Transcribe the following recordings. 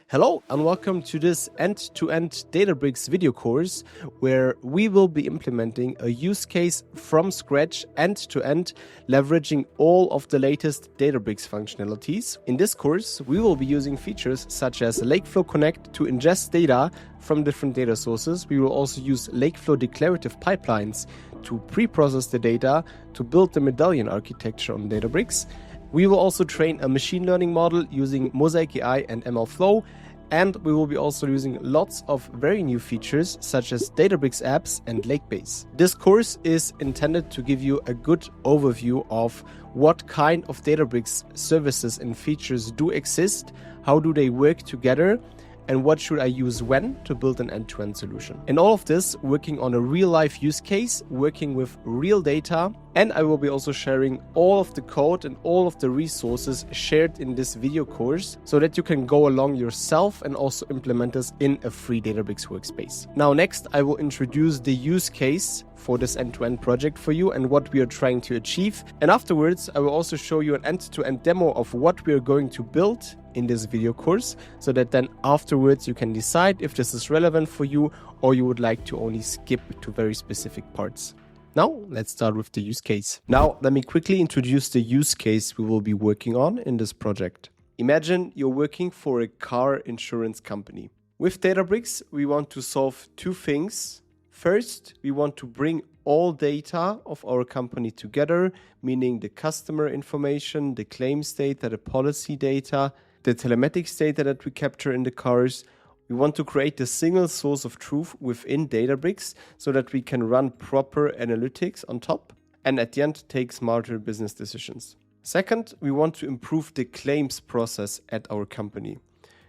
Hello and welcome to this end-to-end Databricks video course where we will be implementing a use case from scratch end-to-end, leveraging all of the latest Databricks functionalities. In this course, we will be using features such as LakeFlow Connect to ingest data from different data sources. We will also use LakeFlow declarative pipelines to pre-process the data to build the medallion architecture on Databricks. We will also train a machine learning model using Mosaic AI and MLflow, and we will be also using lots of very new features such as Databricks Apps and Lakebase. This course is intended to give you a good overview of what kind of Databricks services and features do exist, how do they work together, and what should I use when to build an end-to-end solution. And all of this working on a real-life use case, working with real data, and I will be also sharing all of the code and all of the resources shared in this video course so that you can go along yourself and also implement this in a free Databricks workspace. Now next, I will introduce the use case for this end-to-end project for you and what we are trying to achieve. And afterwards, I will also show you an end-to-end demo of what we are going to build in this video course, so that then afterwards you can decide if this is relevant for you or you would like to only skip to very specific parts. Now, let's start with the use case. Now, let me quickly introduce the use case we will be working on in this project. Imagine you're working for a car insurance company. With Databricks, we want to solve two things. First, we want to bring all data of our company together, meaning the customer information, the claims data, the policy data, the telematics data that we capture in the cars. We want to create a single source of truth within Databricks so that we can run proper analytics on top and at the end take smarter business decisions. Second, we want to improve the claims process at our company.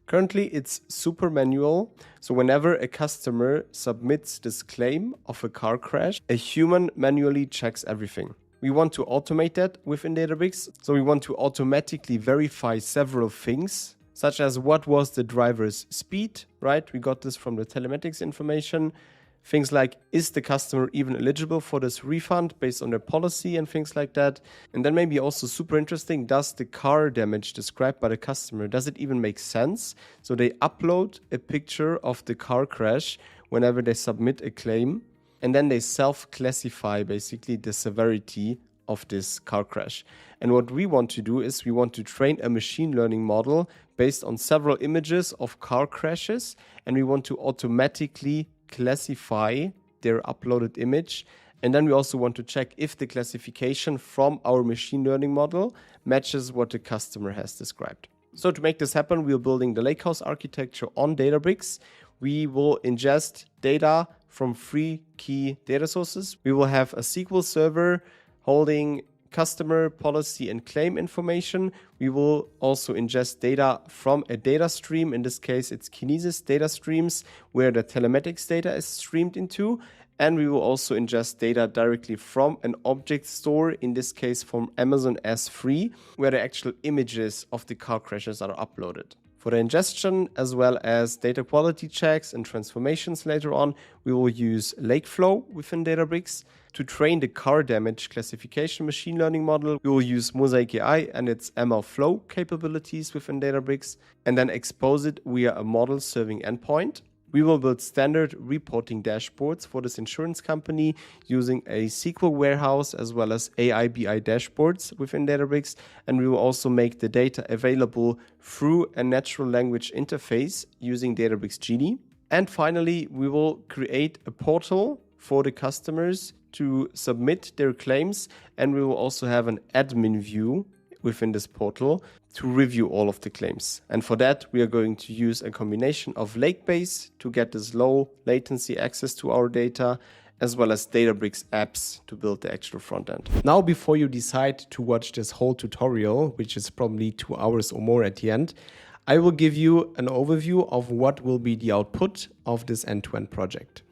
Currently, it's super manual, so whenever a customer submits this claim of a car crash, a human manually checks everything. We want to automate that within Databricks, so we want to automatically verify several things, such as what was the driver's speed, right? We got this from the telematics information. Things like, is the customer even eligible for this refund based on their policy and things like that? And then maybe also super interesting, does the car damage described by the customer, does it even make sense? So they upload a picture of the car crash whenever they submit a claim, and then they self-classify basically the severity of this car crash. And what we want to do is we want to train a machine learning model based on several images of car crashes, and we want to automatically classify their uploaded image. And then we also want to check if the classification from our machine learning model matches what the customer has described. So to make this happen, we are building the Lakehouse architecture on Databricks. We will ingest data from 3 key data sources. We will have a SQL server holding customer, policy, and claim information. We will also ingest data from a data stream. In this case, it's Kinesis data streams where the telematics data is streamed into. And we will also ingest data directly from an object store, in this case from Amazon S3, where the actual images of the car crashes are uploaded. For the ingestion, as well as data quality checks and transformations later on, we will use LakeFlow within Databricks. To train the car damage classification machine learning model, we will use Mosaic AI and its MLflow capabilities within Databricks, and then expose it via a model serving endpoint. We will build standard reporting dashboards for this insurance company using a SQL warehouse as well as AI BI dashboards within Databricks. And we will also make the data available through a natural language interface using Databricks Genie. And finally, we will create a portal for the customers to submit their claims. And we will also have an admin view within this portal to review all of the claims. And for that, we are going to use a combination of Lakebase to get this low latency access to our data, as well as Databricks apps to build the actual front end. Now, before you decide to watch this whole tutorial, which is probably 2 hours or more at the end, I will give you an overview of what will be the output of this end-to-end project.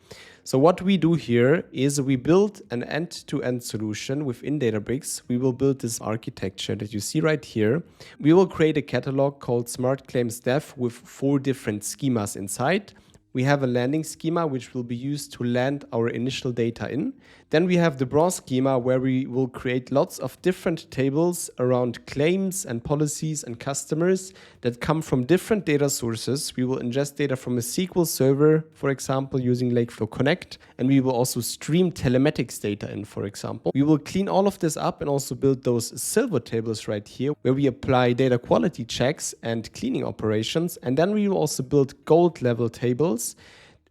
So what we do here is we build an end-to-end solution within Databricks. We will build this architecture that you see right here. We will create a catalog called Smart Claims Dev with 4 different schemas inside. We have a landing schema which will be used to land our initial data in. Then we have the bronze schema where we will create lots of different tables around claims and policies and customers that come from different data sources. We will ingest data from a SQL Server, for example, using LakeFlow Connect, and we will also stream telematics data in, for example. We will clean all of this up and also build those silver tables right here where we apply data quality checks and cleaning operations. And then we will also build gold level tables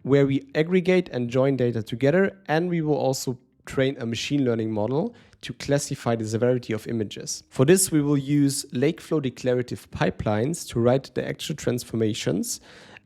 where we aggregate and join data together, and we will also train a machine learning model to classify the severity of images. For this, we will use LakeFlow declarative pipelines to write the actual transformations,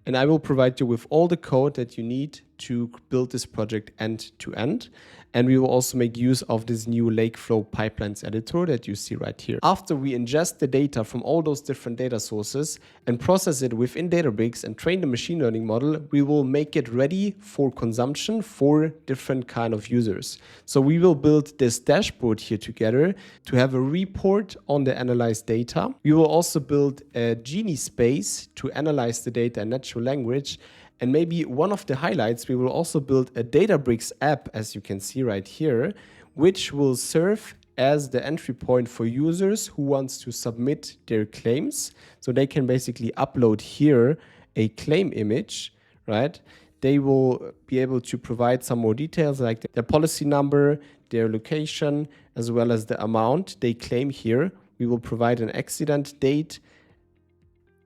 and I will provide you with all the code that you need to build this project end to end. And we will also make use of this new LakeFlow pipelines editor that you see right here. After we ingest the data from all those different data sources and process it within Databricks and train the machine learning model, we will make it ready for consumption for different kind of users. So we will build this dashboard here together to have a report on the analyzed data. We will also build a Genie space to analyze the data in natural language. And maybe one of the highlights, we will also build a Databricks app, as you can see right here, which will serve as the entry point for users who wants to submit their claims. So they can basically upload here a claim image, right? They will be able to provide some more details like their policy number, their location, as well as the amount they claim here. We will provide an accident date,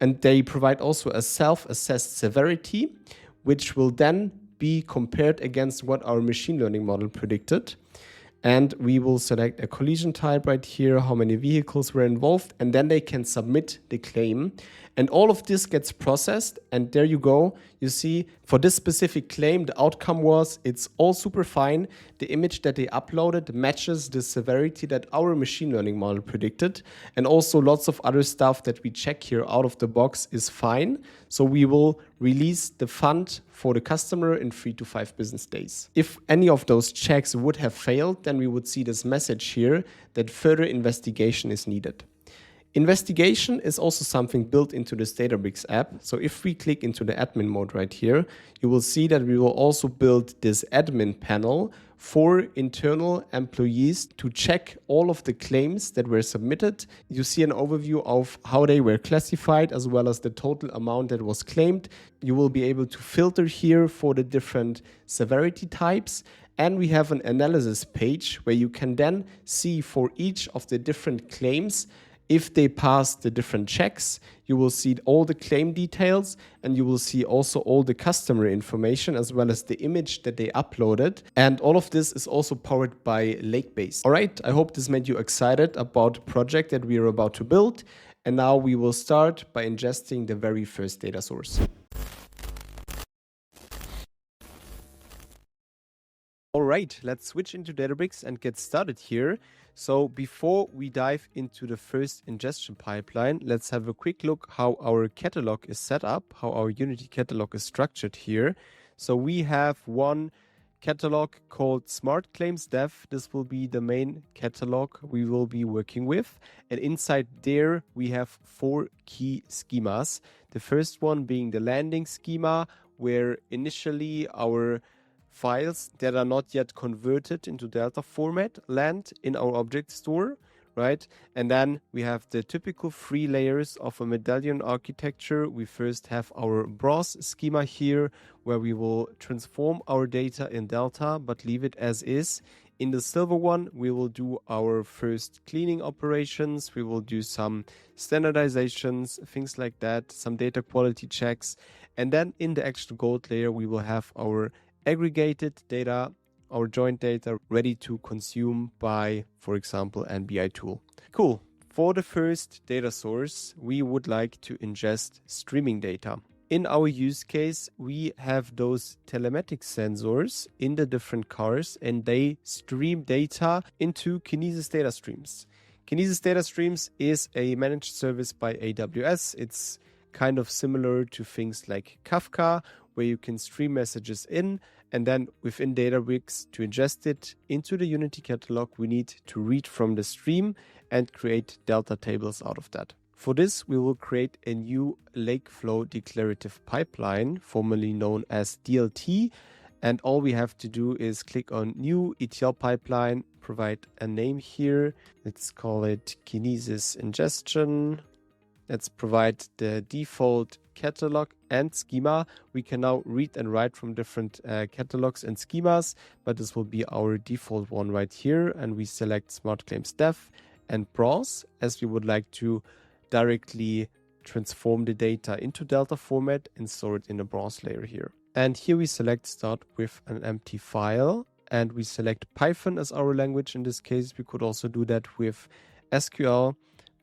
and they provide also a self-assessed severity, which will then be compared against what our machine learning model predicted. And we will select a collision type right here, how many vehicles were involved, and then they can submit the claim. And all of this gets processed, and there you go. You see, for this specific claim, the outcome was it's all super fine. The image that they uploaded matches the severity that our machine learning model predicted. And also lots of other stuff that we check here out of the box is fine. So we will release the fund for the customer in 3 to 5 business days. If any of those checks would have failed, then we would see this message here that further investigation is needed. Investigation is also something built into this Databricks app. So if we click into the admin mode right here, you will see that we will also build this admin panel for internal employees to check all of the claims that were submitted. You see an overview of how they were classified as well as the total amount that was claimed. You will be able to filter here for the different severity types. And we have an analysis page where you can then see for each of the different claims if they pass the different checks. You will see all the claim details, and you will see also all the customer information as well as the image that they uploaded. And all of this is also powered by Lakebase. All right, I hope this made you excited about the project that we are about to build. And now we will start by ingesting the very first data source. All right, let's switch into Databricks and get started here. So before we dive into the first ingestion pipeline, let's have a quick look how our catalog is set up, how our Unity catalog is structured here. So we have one catalog called Smart Claims Dev. This will be the main catalog we will be working with. And inside there, we have 4 key schemas. The first one being the landing schema, where initially our files that are not yet converted into Delta format land in our object store, right? And then we have the typical 3 layers of a medallion architecture. We first have our bronze schema here, where we will transform our data in Delta, but leave it as is. In the silver one, we will do our first cleaning operations. We will do some standardizations, things like that, some data quality checks. And then in the actual gold layer, we will have our aggregated data, our joint data ready to consume by, for example, an BI tool. Cool. For the first data source, we would like to ingest streaming data. In our use case, we have those telematics sensors in the different cars, and they stream data into Kinesis data streams. Kinesis data streams is a managed service by AWS. It's kind of similar to things like Kafka, where you can stream messages in, and then within Databricks, to ingest it into the Unity catalog, we need to read from the stream and create Delta tables out of that. For this, we will create a new LakeFlow declarative pipeline, formerly known as DLT. And all we have to do is click on New ETL Pipeline, provide a name here. Let's call it Kinesis Ingestion. Let's provide the default catalog and schema. We can now read and write from different catalogs and schemas, but this will be our default one right here. And we select Smart Claims Dev and Browse, as we would like to directly transform the data into Delta format and store it in a Browse layer here. And here we select start with an empty file, and we select Python as our language. In this case, we could also do that with SQL,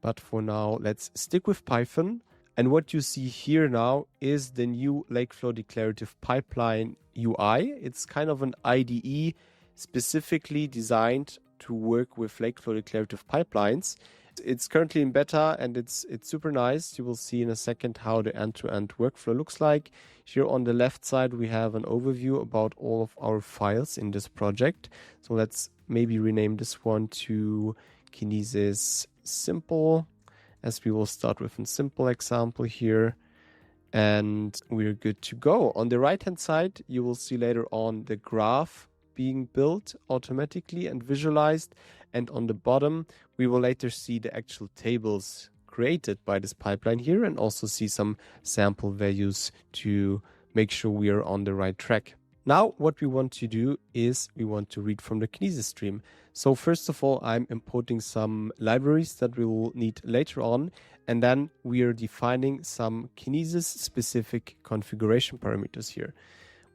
but for now, let's stick with Python. And what you see here now is the new LakeFlow declarative pipeline UI. It's kind of an IDE specifically designed to work with LakeFlow declarative pipelines. It's currently in beta and it's super nice. You will see in a second how the end-to-end workflow looks like. Here on the left side, we have an overview about all of our files in this project. So let's maybe rename this one to Kinesis Simple, as we will start with a simple example here. And we're good to go. On the right-hand side, you will see later on the graph being built automatically and visualized. And on the bottom, we will later see the actual tables created by this pipeline here and also see some sample values to make sure we are on the right track. Now, what we want to do is we want to read from the Kinesis stream. So first of all, I'm importing some libraries that we will need later on. And then we are defining some Kinesis specific configuration parameters here.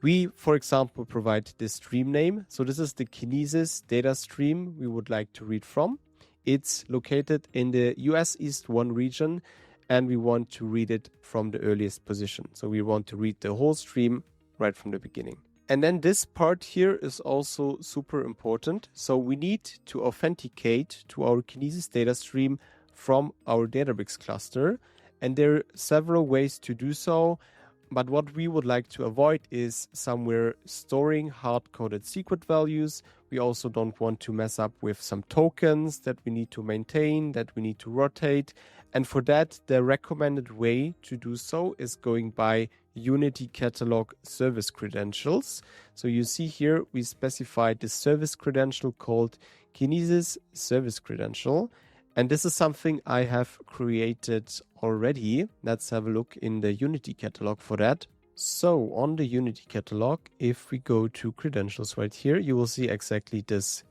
We, for example, provide the stream name. So this is the Kinesis data stream we would like to read from. It's located in the US East 1 region, and we want to read it from the earliest position. So we want to read the whole stream right from the beginning. And then this part here is also super important. So we need to authenticate to our Kinesis data stream from our Databricks cluster. And there are several ways to do so. But what we would like to avoid is somewhere storing hard-coded secret values. We also don't want to mess up with some tokens that we need to maintain, that we need to rotate. And for that, the recommended way to do so is going by Unity Catalog service credentials. So you see here, we specified the service credential called Kinesis service credential. And this is something I have created already. Let's have a look in the Unity catalog for that. So on the Unity catalog, if we go to credentials right here, you will see exactly this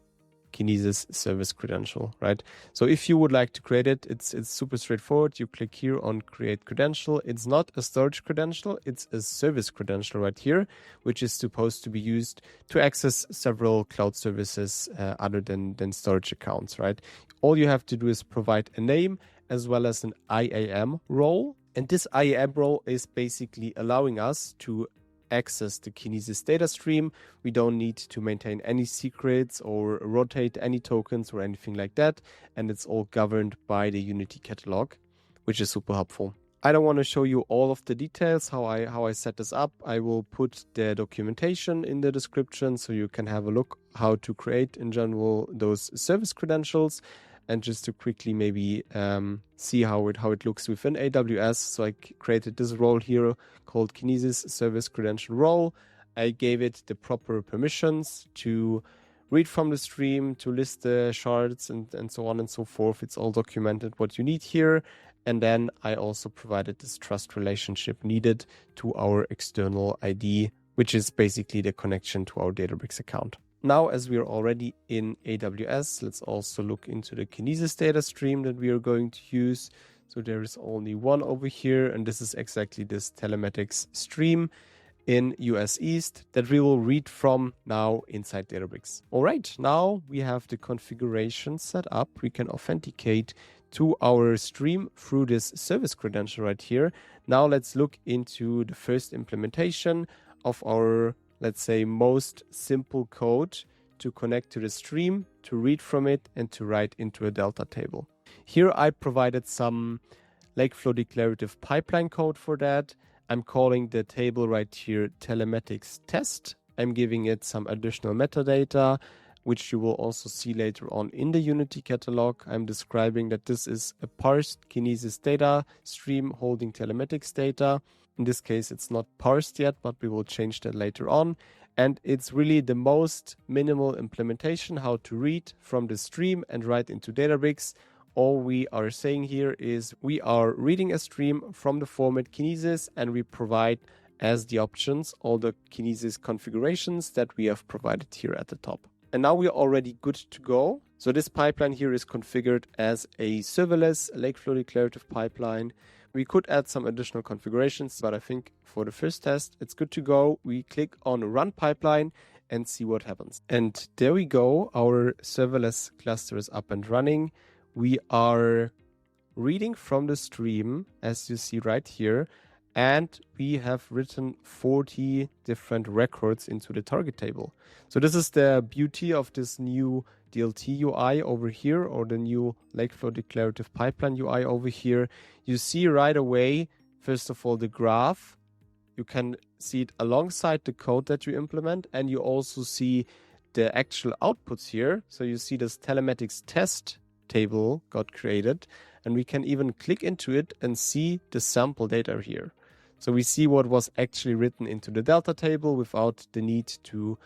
Kinesis service credential, right? So if you would like to create it, it's super straightforward. You click here on create credential. It's not a storage credential, it's a service credential right here, which is supposed to be used to access several cloud services other than storage accounts, right? All you have to do is provide a name as well as an IAM role. And this IAM role is basically allowing us to access the Kinesis data stream. We don't need to maintain any secrets or rotate any tokens or anything like that. And it's all governed by the Unity catalog, which is super helpful. I don't want to show you all of the details, how I set this up. I will put the documentation in the description so you can have a look how to create in general those service credentials. And just to quickly maybe see how it looks within AWS. So I created this role here called Kinesis Service Credential Role. I gave it the proper permissions to read from the stream, to list the shards and so on and so forth. It's all documented what you need here. And then I also provided this trust relationship needed to our external ID, which is basically the connection to our Databricks account. Now, as we are already in AWS, let's also look into the Kinesis data stream that we are going to use. So there is only one over here, and this is exactly this telematics stream in US East that we will read from now inside Databricks. All right, now we have the configuration set up. We can authenticate to our stream through this service credential right here. Now let's look into the first implementation of our, let's say, most simple code to connect to the stream, to read from it, and to write into a Delta table. Here I provided some LakeFlow declarative pipeline code for that. I'm calling the table right here telematics test. I'm giving it some additional metadata. which you will also see later on in the Unity catalog. I'm describing that this is a parsed Kinesis data stream holding telematics data. In this case, it's not parsed yet, but we will change that later on. And it's really the most minimal implementation, how to read from the stream and write into Databricks. All we are saying here is we are reading a stream from the format Kinesis, and we provide as the options all the Kinesis configurations that we have provided here at the top. And now we are already good to go. So this pipeline here is configured as a serverless LakeFlow declarative pipeline. We could add some additional configurations, but I think for the first test, it's good to go. We click on Run Pipeline and see what happens. And there we go. Our serverless cluster is up and running. We are reading from the stream, as you see right here, and we have written 40 different records into the target table. So this is the beauty of this new DLT UI over here, or the new LakeFlow declarative pipeline UI over here. You see right away, first of all, the graph. You can see it alongside the code that you implement, and you also see the actual outputs here. So you see this telematics test table got created, and we can even click into it and see the sample data here. So we see what was actually written into the Delta table without the need to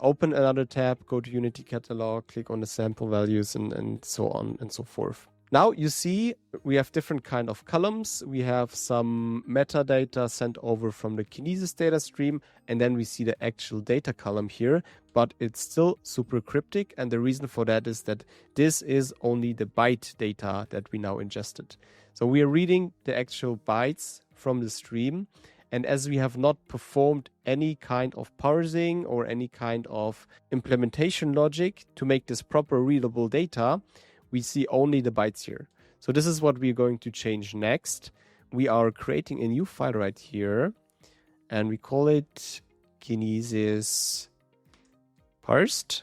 open another tab, go to Unity Catalog, click on the sample values, and so on and so forth. Now you see we have different kind of columns. We have some metadata sent over from the Kinesis data stream, and then we see the actual data column here, but it's still super cryptic. And the reason for that is that this is only the byte data that we now ingested. So we are reading the actual bytes from the stream. And as we have not performed any kind of parsing or any kind of implementation logic to make this proper readable data, we see only the bytes here. So this is what we're going to change next. We are creating a new file right here, and we call it Kinesis parsed.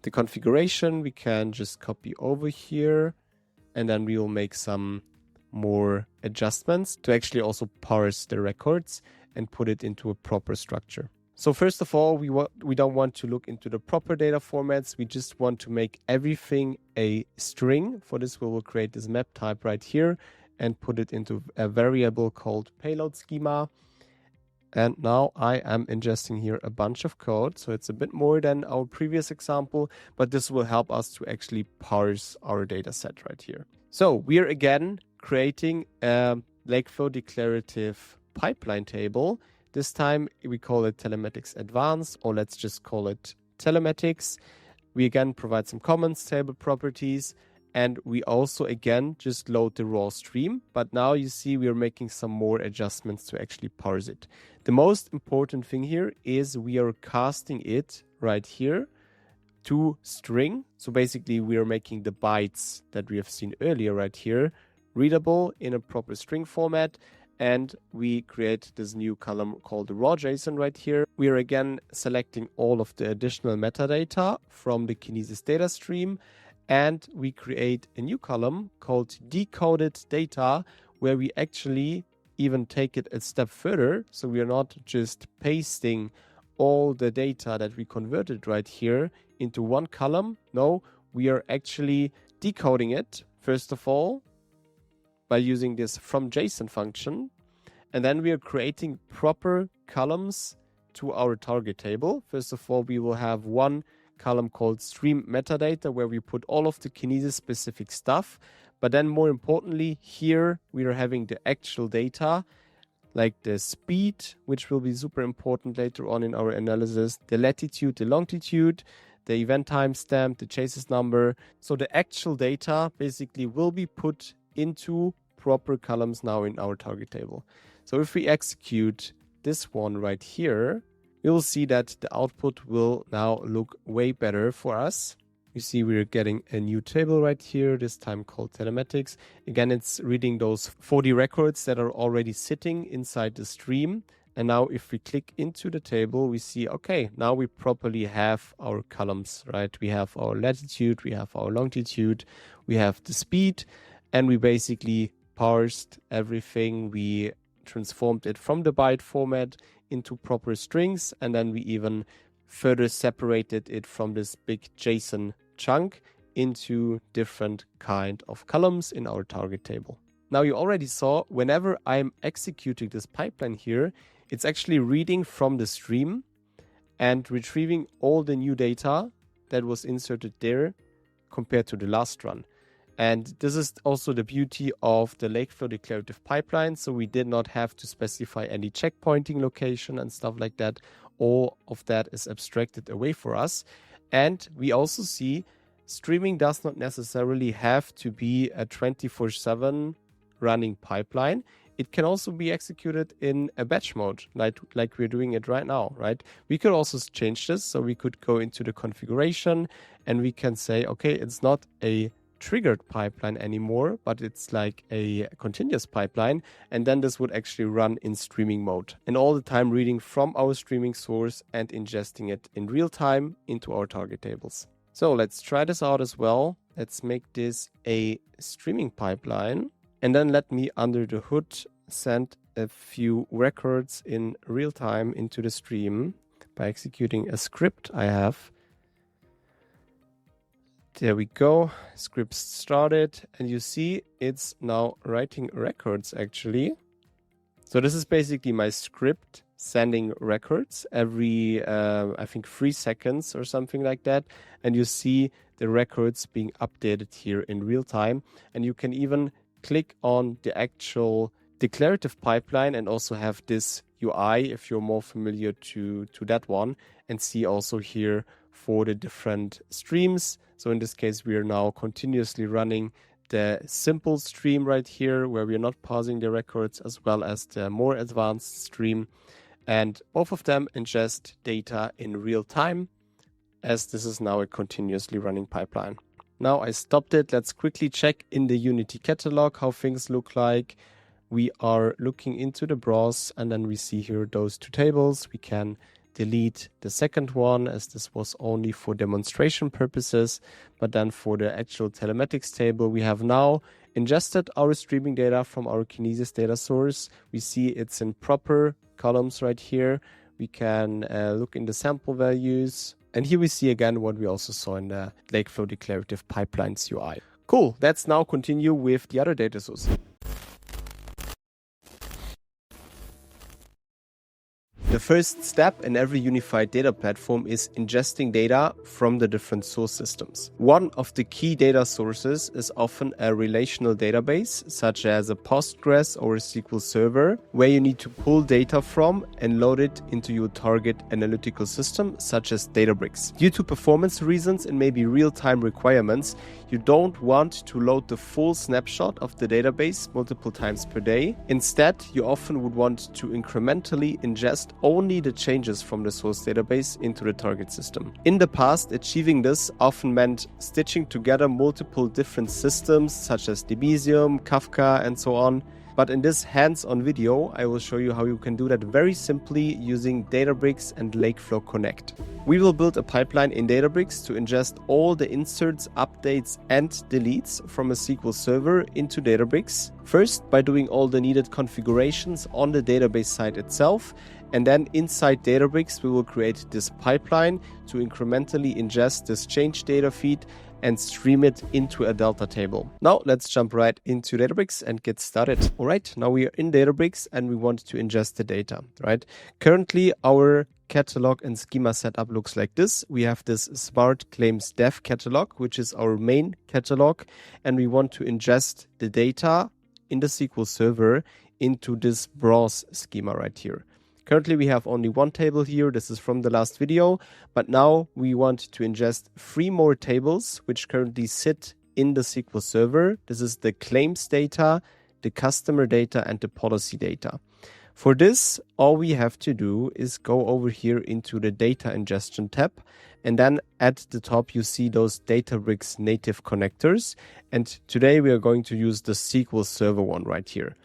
The configuration we can just copy over here, and then we will make some more adjustments to actually also parse the records and put it into a proper structure. So first of all, we don't want to look into the proper data formats. We just want to make everything a string. For this, we will create this map type right here and put it into a variable called payload schema. And now I am ingesting here a bunch of code. So it's a bit more than our previous example, but this will help us to actually parse our data set right here. So we are again creating a LakeFlow declarative pipeline table. This time we call it Telematics Advanced, or let's just call it Telematics. We again provide some comments, table properties, and we also again just load the raw stream. But now you see we are making some more adjustments to actually parse it. The most important thing here is we are casting it right here to string. So basically we are making the bytes that we have seen earlier right here readable in a proper string format. And we create this new column called the raw JSON right here. We are again selecting all of the additional metadata from the Kinesis data stream. And we create a new column called decoded data, where we actually even take it a step further. So we are not just pasting all the data that we converted right here into one column. No, we are actually decoding it, first of all, by using this from JSON function. And then we are creating proper columns to our target table. First of all, we will have one column called stream metadata, where we put all of the Kinesis specific stuff. But then more importantly, here we are having the actual data, like the speed, which will be super important later on in our analysis, the latitude, the longitude, the event timestamp, the chases number. So the actual data basically will be put into proper columns now in our target table. So if we execute this one right here, we will see that the output will now look way better for us. You see we're getting a new table right here, this time called telematics. Again, it's reading those 40 records that are already sitting inside the stream. And now if we click into the table, we see, okay, now we properly have our columns, right? We have our latitude, we have our longitude, we have the speed, and we basically parsed everything. We transformed it from the byte format into proper strings, and then we even further separated it from this big JSON chunk into different kind of columns in our target table. Now you already saw whenever I'm executing this pipeline here, it's actually reading from the stream and retrieving all the new data that was inserted there compared to the last run. And this is also the beauty of the LakeFlow declarative pipeline. So we did not have to specify any checkpointing location and stuff like that. All of that is abstracted away for us. And we also see streaming does not necessarily have to be a 24/7 running pipeline. It can also be executed in a batch mode, like we're doing it right now, right? We could also change this. So we could go into the configuration and we can say, okay, it's not a triggered pipeline anymore, but it's like a continuous pipeline. And then this would actually run in streaming mode and all the time reading from our streaming source and ingesting it in real time into our target tables. So let's try this out as well. Let's make this a streaming pipeline. And then let me, under the hood, send a few records in real time into the stream by executing a script I have. There we go. Script started. And you see it's now writing records actually. So this is basically my script sending records every, I think 3 seconds or something like that. And you see the records being updated here in real time. And you can even click on the actual declarative pipeline and also have this UI if you're more familiar to that one, and see also here for the different streams. So in this case, we are now continuously running the simple stream right here where we are not pausing the records, as well as the more advanced stream. And both of them ingest data in real time, as this is now a continuously running pipeline. Now I stopped it. Let's quickly check in the Unity catalog how things look like. We are looking into the browse and then we see here those two tables. We can delete the second one as this was only for demonstration purposes. But then for the actual telematics table, we have now ingested our streaming data from our Kinesis data source. We see it's in proper columns right here. We can look in the sample values. And here we see again what we also saw in the LakeFlow declarative pipelines UI. Cool, let's now continue with the other data source. The first step in every unified data platform is ingesting data from the different source systems. One of the key data sources is often a relational database, such as a Postgres or a SQL Server, where you need to pull data from and load it into your target analytical system, such as Databricks. Due to performance reasons and maybe real-time requirements, you don't want to load the full snapshot of the database multiple times per day. Instead, you often would want to incrementally ingest only the changes from the source database into the target system. In the past, achieving this often meant stitching together multiple different systems such as Debezium, Kafka, and so on. But in this hands-on video, I will show you how you can do that very simply using Databricks and LakeFlow Connect. We will build a pipeline in Databricks to ingest all the inserts, updates, and deletes from a SQL Server into Databricks. First, by doing all the needed configurations on the database side itself, and then inside Databricks, we will create this pipeline to incrementally ingest this change data feed and stream it into a Delta table. Now let's jump right into Databricks and get started. All right, now we are in Databricks and we want to ingest the data, right? Currently, our catalog and schema setup looks like this. We have this Smart Claims Dev catalog, which is our main catalog, and we want to ingest the data in the SQL Server into this browse schema right here. Currently, we have only one table here. This is from the last video, but now we want to ingest 3 more tables, which currently sit in the SQL Server. This is the claims data, the customer data, and the policy data. For this, all we have to do is go over here into the data ingestion tab, and then at the top, you see those Databricks native connectors. And today we are going to use the SQL Server one right here.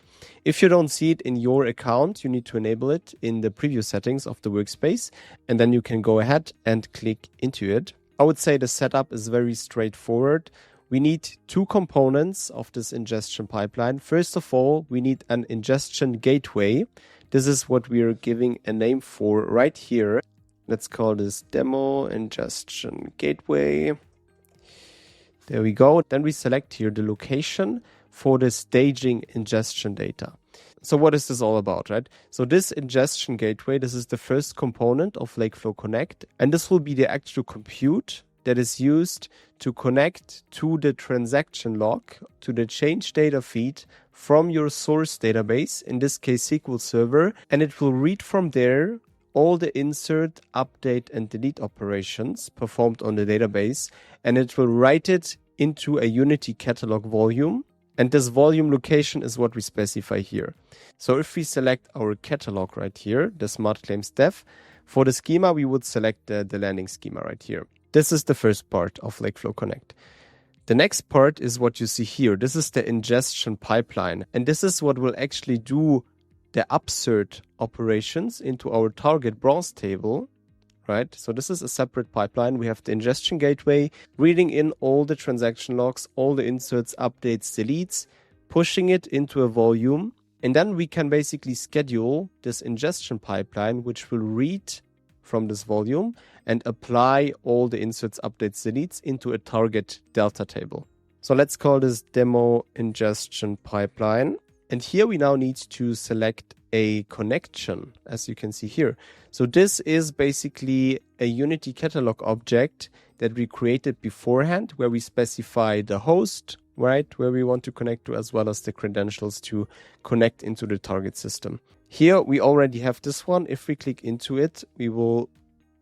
If you don't see it in your account, you need to enable it in the preview settings of the workspace, and then you can go ahead and click into it. I would say the setup is very straightforward. we need two components of this ingestion pipeline. First of all, we need an ingestion gateway. This is what we are giving a name for right here. Let's call this demo ingestion gateway. There we go. Then we select here the location for the staging ingestion data. So what is this all about, right? So this ingestion gateway, this is the first component of LakeFlow Connect, and this will be the actual compute that is used to connect to the transaction log, to the change data feed from your source database, in this case SQL Server, and it will read from there all the insert, update, and delete operations performed on the database, and it will write it into a Unity Catalog volume. And this volume location is what we specify here. So if we select our catalog right here, the Smart Claims Dev, for the schema, we would select the landing schema right here. This is the first part of LakeFlow Connect. The next part is what you see here. This is the ingestion pipeline. And this is what will actually do the upsert operations into our target bronze table, right? So this is a separate pipeline. We have the ingestion gateway, reading in all the transaction logs, all the inserts, updates, deletes, pushing it into a volume. And then we can basically schedule this ingestion pipeline, which will read from this volume and apply all the inserts, updates, deletes into a target delta table. So let's call this demo ingestion pipeline. And here we now need to select a connection, as you can see here. So this is basically a Unity Catalog object that we created beforehand, where we specify the host, right, where we want to connect to, as well as the credentials to connect into the target system. Here we already have this one. If we click into it, we will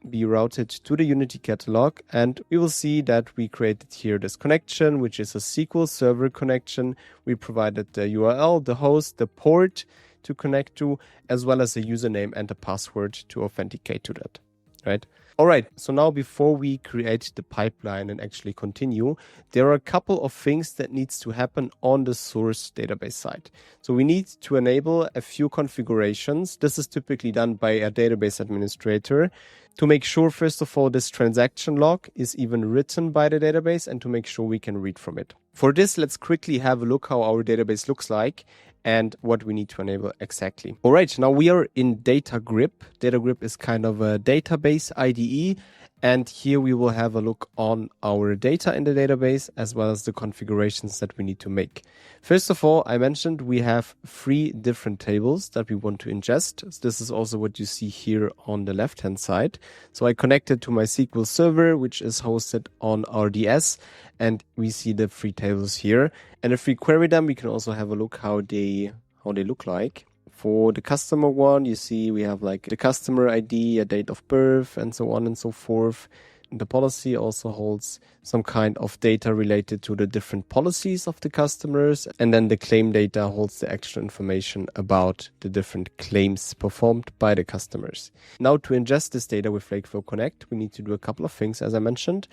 be routed to the Unity Catalog, and we will see that we created here this connection, which is a SQL Server connection. We provided the URL, the host, the port to connect to, as well as a username and a password to authenticate to that, right? All right, so now before we create the pipeline and actually continue, there are a couple of things that needs to happen on the source database side. So we need to enable a few configurations. This is typically done by a database administrator to make sure, first of all, this transaction log is even written by the database and to make sure we can read from it. For this, let's quickly have a look how our database looks like and what we need to enable exactly. All right, now we are in DataGrip. DataGrip is kind of a database IDE, and here we will have a look on our data in the database as well as the configurations that we need to make. First of all, I mentioned we have 3 different tables that we want to ingest. So this is also what you see here on the left-hand side. So I connected to my SQL Server, which is hosted on RDS, and we see the 3 tables here. And if we query them, we can also have a look how they look like. For the customer one, you see we have like the customer ID, a date of birth, and so on and so forth. The policy also holds some kind of data related to the different policies of the customers. And then the claim data holds the actual information about the different claims performed by the customers. Now to ingest this data with LakeFlow Connect, we need to do a couple of things, as I mentioned.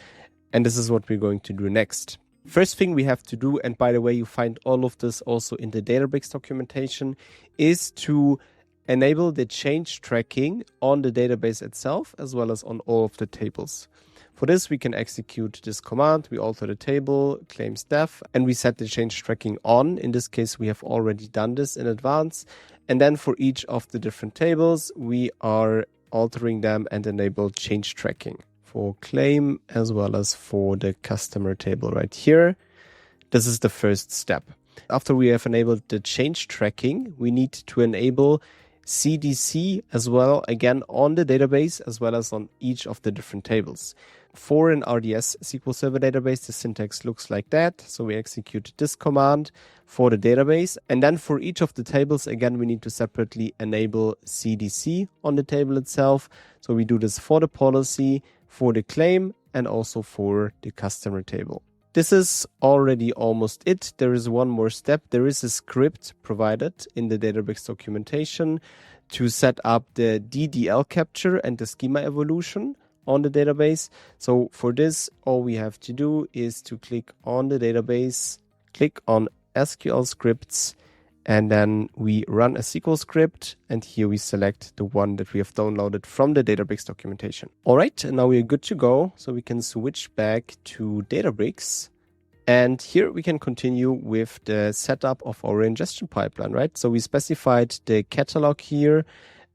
And this is what we're going to do next. First thing we have to do, and by the way, you find all of this also in the Databricks documentation, is to enable the change tracking on the database itself, as well as on all of the tables. For this, we can execute this command. We alter the table, claims dev, and we set the change tracking on. In this case, we have already done this in advance. And then for each of the different tables, we are altering them and enable change tracking for claim as well as for the customer table right here. This is the first step. After we have enabled the change tracking, we need to enable CDC as well, again on the database as well as on each of the different tables. For an RDS SQL Server database, the syntax looks like that. So we execute this command for the database. And then for each of the tables, again, we need to separately enable CDC on the table itself. So we do this for the policy, for the claim, and also for the customer table. This is already almost it. There is one more step. There is a script provided in the Databricks documentation to set up the DDL capture and the schema evolution on the database. So for this, all we have to do is to click on the database, click on SQL scripts, and then we run a SQL script, and here we select the one that we have downloaded from the Databricks documentation. All right, and now we're good to go. So we can switch back to Databricks, And here we can continue with the setup of our ingestion pipeline, right? So we specified the catalog here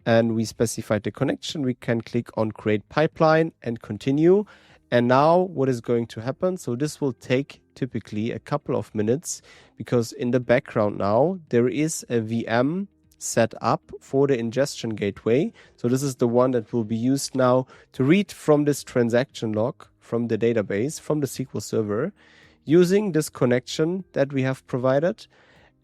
and we specified the connection. We can click on create pipeline and continue. And now what is going to happen? So this will take typically a couple of minutes because in the background now there is a VM set up for the ingestion gateway. So this is the one that will be used now to read from this transaction log from the database, from the SQL Server, using this connection that we have provided,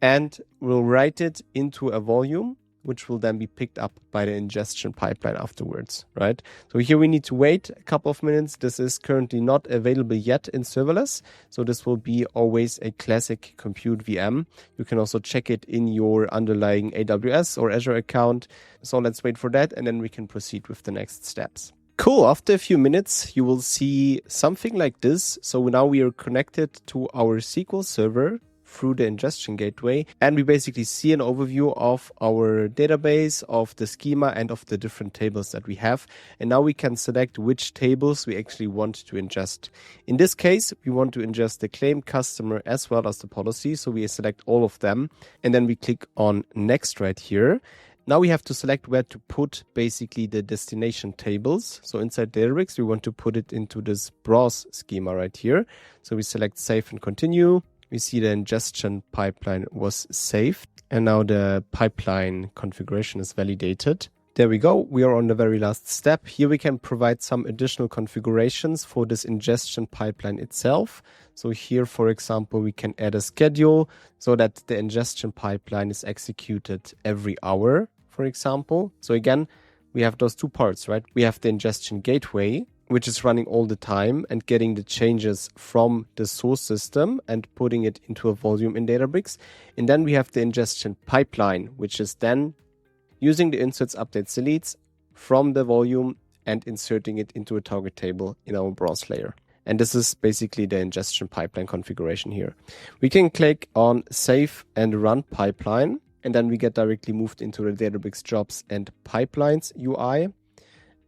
and we'll write it into a volume, which will then be picked up by the ingestion pipeline afterwards, right? So here we need to wait a couple of minutes. This is currently not available yet in serverless. So this will be always a classic compute VM. You can also check it in your underlying AWS or Azure account. So let's wait for that, and then we can proceed with the next steps. Cool. After a few minutes, you will see something like this. So now we are connected to our SQL Server through the ingestion gateway, and we basically see an overview of our database, of the schema, and of the different tables that we have. And now we can select which tables we actually want to ingest. In this case, we want to ingest the claim, customer, as well as the policy. So we select all of them, and then we click on next right here. Now we have to select where to put basically the destination tables. So inside Databricks, we want to put it into this browse schema right here. So we select save and continue. We see the ingestion pipeline was saved, and now the pipeline configuration is validated. There we go. We are on the very last step. Here we can provide some additional configurations for this ingestion pipeline itself. So here, for example, we can add a schedule so that the ingestion pipeline is executed every hour, for example. So again, we have those two parts, right? We have the ingestion gateway, which is running all the time and getting the changes from the source system and putting it into a volume in Databricks. And then we have the ingestion pipeline, which is then using the inserts, updates, deletes from the volume and inserting it into a target table in our browse layer. And this is basically the ingestion pipeline configuration here. We can click on Save and Run Pipeline, and then we get directly moved into the Databricks Jobs and Pipelines UI.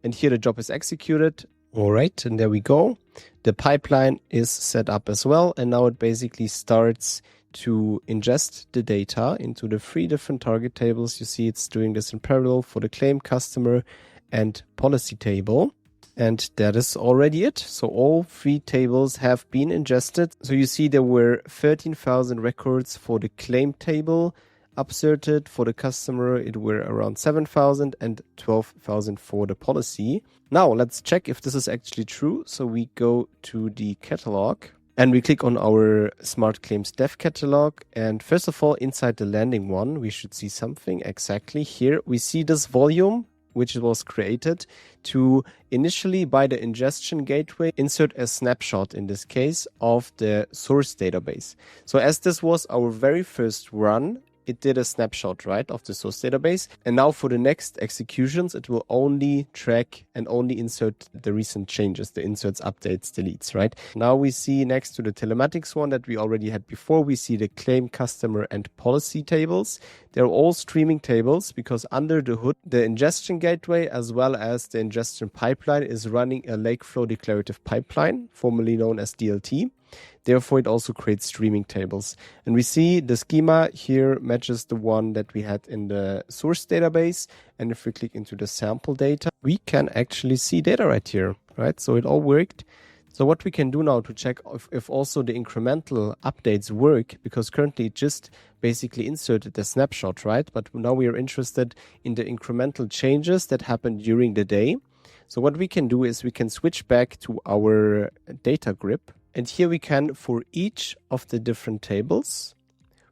And here the job is executed. All right, and there we go. The pipeline is set up as well, and now it basically starts to ingest the data into the 3 different target tables. You see it's doing this in parallel for the claim, customer, and policy table. And that is already it. So all 3 tables have been ingested. So you see there were 13,000 records for the claim table upserted. For the customer, it were around 7,000 and 12,000 for the policy. Now let's check if this is actually true. So we go to the catalog and we click on our Smart Claims Dev catalog. And first of all, inside the landing one, we should see something exactly here. We see this volume, which was created to initially by the ingestion gateway insert a snapshot in this case of the source database. So as this was our very first run, it did a snapshot, right, of the source database. And now for the next executions, it will only track and only insert the recent changes, the inserts, updates, deletes, right? Now we see next to the telematics one that we already had before, we see the claim, customer, and policy tables. They're all streaming tables because under the hood, the ingestion gateway as well as the ingestion pipeline is running a LakeFlow declarative pipeline, formerly known as DLT. Therefore, it also creates streaming tables. And we see the schema here matches the one that we had in the source database. And if we click into the sample data, we can actually see data right here, right? So it all worked. So what we can do now to check if also the incremental updates work, because currently it just basically inserted the snapshot, right? But now we are interested in the incremental changes that happen during the day. So what we can do is we can switch back to our data grip. And here we can, for each of the different tables,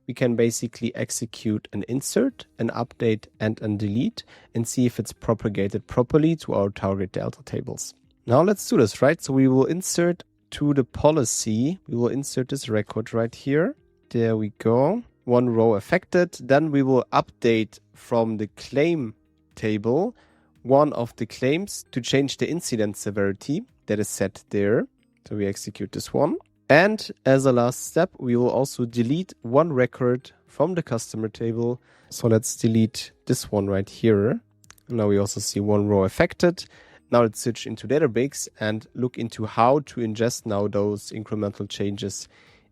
we can basically execute an insert, an update, and a delete and see if it's propagated properly to our target delta tables. Now let's do this, right? So we will insert to the policy. We will insert this record right here. There we go. 1 row affected. Then we will update from the claim table one of the claims to change the incident severity that is set there. So we execute this one. And as a last step, we will also delete 1 record from the customer table. So let's delete this one right here. Now we also see 1 row affected. Now let's switch into Databricks and look into how to ingest now those incremental changes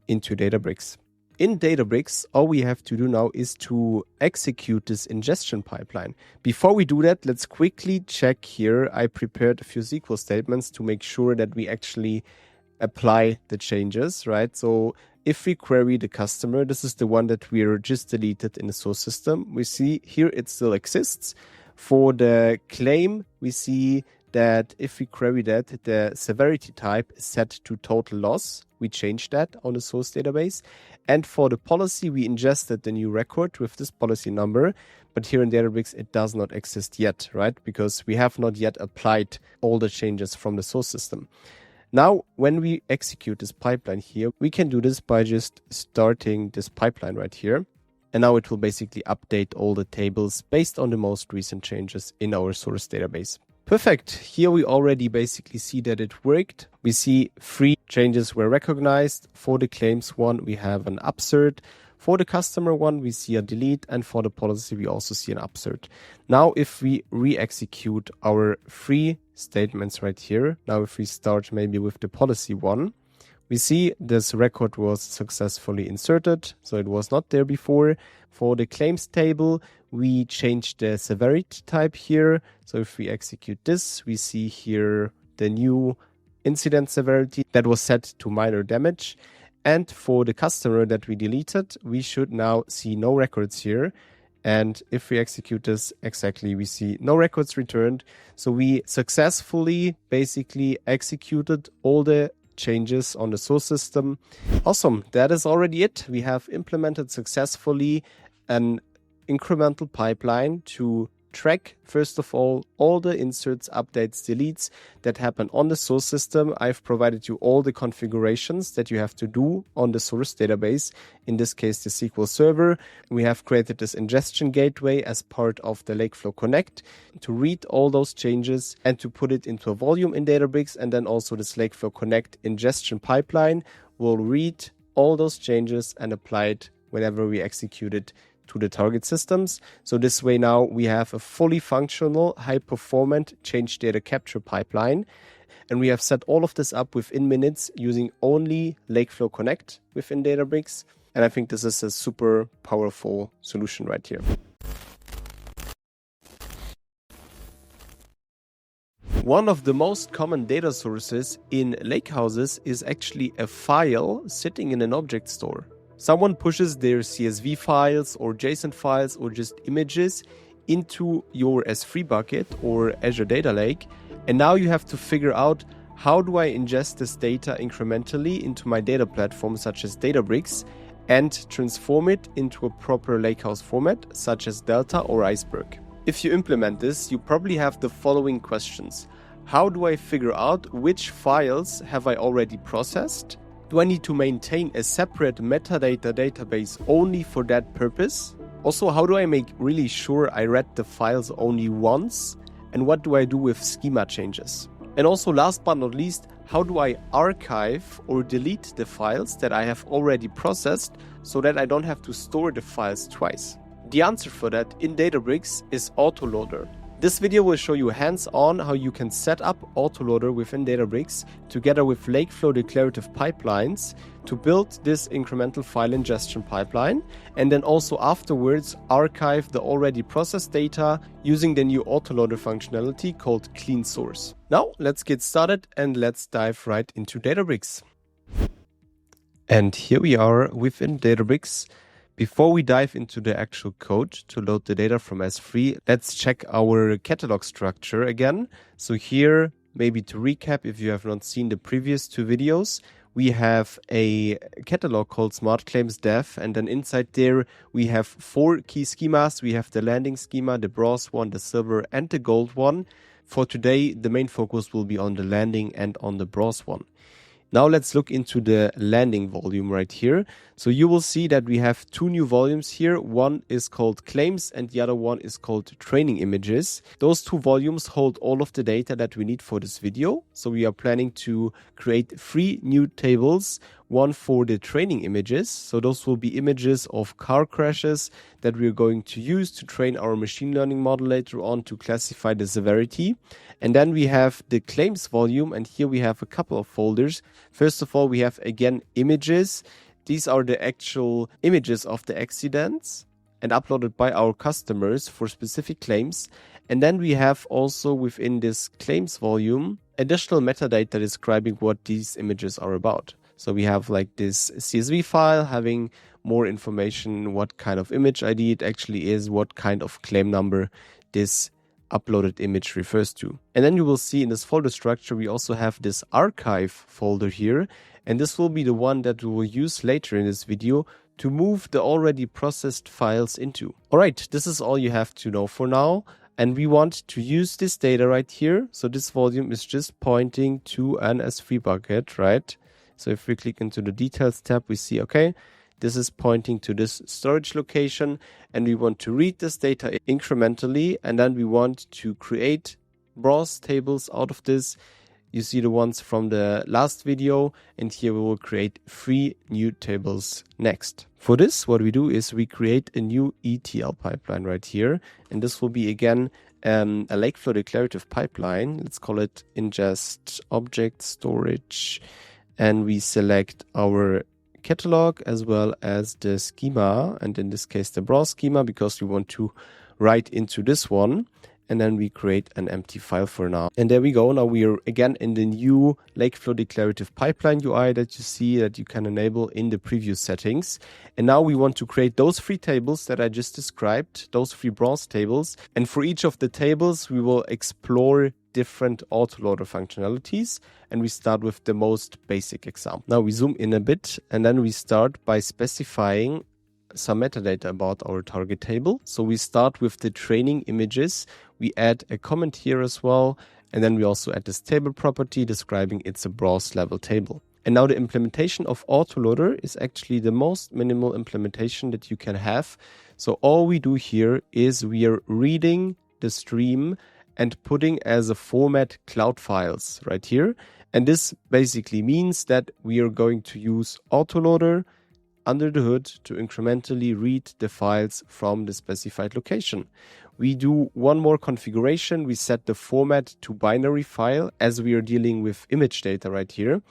into Databricks. In Databricks, all we have to do now is to execute this ingestion pipeline. Before we do that, let's quickly check here. I prepared a few SQL statements to make sure that we actually apply the changes, right? So if we query the customer, this is the one that we just deleted in the source system. We see here it still exists. For the claim, we see that if we query that, the severity type is set to total loss. We changed that on the source database. And for the policy, we ingested the new record with this policy number. But here in Databricks, it does not exist yet, right? Because we have not yet applied all the changes from the source system. Now, when we execute this pipeline here, we can do this by just starting this pipeline right here. And now it will basically update all the tables based on the most recent changes in our source database. Perfect. Here we already basically see that it worked. We see 3 changes were recognized. For the claims one, we have an upsert. For the customer one, we see a delete. And for the policy, we also see an upsert. Now, if we re-execute our 3 statements right here, now if we start maybe with the policy one, we see this record was successfully inserted, so it was not there before. For the claims table, we changed the severity type here. So if we execute this, we see here the new incident severity that was set to minor damage. And for the customer that we deleted, we should now see no records here. And if we execute this exactly, we see no records returned. So we successfully basically executed all the changes on the source system. Awesome. That is already it. We have implemented successfully an incremental pipeline to track, first of all the inserts, updates, deletes that happen on the source system. I've provided you all the configurations that you have to do on the source database, in this case, the SQL Server. We have created this ingestion gateway as part of the LakeFlow Connect to read all those changes and to put it into a volume in Databricks. And then also this LakeFlow Connect ingestion pipeline will read all those changes and apply it whenever we execute it to the target systems. So this way now we have a fully functional, high-performant change data capture pipeline. And we have set all of this up within minutes using only LakeFlow Connect within Databricks. And I think this is a super powerful solution right here. One of the most common data sources in lakehouses is actually a file sitting in an object store. Someone pushes their CSV files or JSON files or just images into your S3 bucket or Azure Data Lake. And now you have to figure out, how do I ingest this data incrementally into my data platform such as Databricks and transform it into a proper lakehouse format such as Delta or Iceberg? If you implement this, you probably have the following questions. How do I figure out which files have I already processed? Do I need to maintain a separate metadata database only for that purpose? Also, how do I make really sure I read the files only once? And what do I do with schema changes? And also, last but not least, how do I archive or delete the files that I have already processed so that I don't have to store the files twice? The answer for that in Databricks is Autoloader. This video will show you hands-on how you can set up Autoloader within Databricks together with LakeFlow declarative pipelines to build this incremental file ingestion pipeline, and then also afterwards archive the already processed data using the new Autoloader functionality called Clean Source. Now let's get started and let's dive right into Databricks. And here we are within Databricks. Before we dive into the actual code to load the data from S3, let's check our catalog structure again. So here, maybe to recap, if you have not seen the previous 2 videos, we have a catalog called Smart Claims Dev, and then inside there we have 4 key schemas. We have the landing schema, the bronze one, the silver, and the gold one. For today, the main focus will be on the landing and on the bronze one. Now let's look into the landing volume right here. So you will see that we have 2 new volumes here. One is called claims and the other one is called training images. Those 2 volumes hold all of the data that we need for this video. So we are planning to create 3 new tables. One for the training images. So those will be images of car crashes that we're going to use to train our machine learning model later on to classify the severity. And then we have the claims volume, and here we have a couple of folders. First of all, we have again images. These are the actual images of the accidents and uploaded by our customers for specific claims. And then we have also within this claims volume additional metadata describing what these images are about. So we have like this CSV file having more information, what kind of image ID it actually is, what kind of claim number this uploaded image refers to. And then you will see in this folder structure, we also have this archive folder here. And this will be the one that we will use later in this video to move the already processed files into. All right, this is all you have to know for now. And we want to use this data right here. So this volume is just pointing to an S3 bucket, right? So if we click into the details tab, we see, okay, this is pointing to this storage location, and we want to read this data incrementally, and then we want to create browse tables out of this. You see the ones from the last video, and here we will create 3 new tables next. For this, what we do is we create a new ETL pipeline right here, and this will be again a LakeFlow declarative pipeline. Let's call it ingest object storage, and we select our catalog as well as the schema, and in this case the browse schema, because we want to write into this one. And then we create an empty file for now. And there we go. Now we are again in the new LakeFlow declarative pipeline UI that you see that you can enable in the preview settings. And now we want to create those 3 tables that I just described, those 3 browse tables. And for each of the tables, we will explore different autoloader functionalities. And we start with the most basic example. Now we zoom in a bit, and then we start by specifying some metadata about our target table. So we start with the training images. We add a comment here as well. And then we also add this table property describing it's a browse level table. And now the implementation of Autoloader is actually the most minimal implementation that you can have. So all we do here is we are reading the stream and putting as a format cloud files right here. And this basically means that we are going to use Autoloader under the hood to incrementally read the files from the specified location. We do one more configuration. We set the format to binary file as we are dealing with image data right here.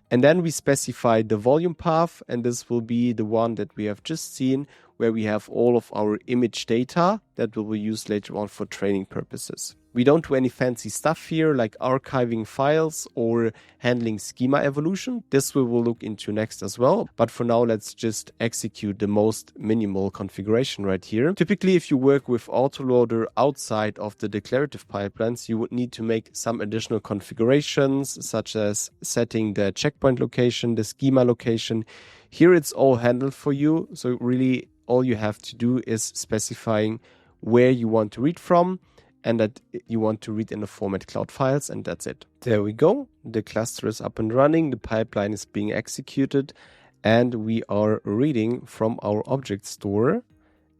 And then we specify the volume path, and this will be the one that we have just seen, where we have all of our image data that we will use later on for training purposes. We don't do any fancy stuff here like archiving files or handling schema evolution. This we will look into next as well. But for now, let's just execute the most minimal configuration right here. Typically, if you work with Autoloader outside of the declarative pipelines, you would need to make some additional configurations, such as setting the checkpoint location, the schema location. Here it's all handled for you. So really all you have to do is specifying where you want to read from, and that you want to read in the format cloud files, and that's it. There we go. The cluster is up and running. The pipeline is being executed, and we are reading from our object store.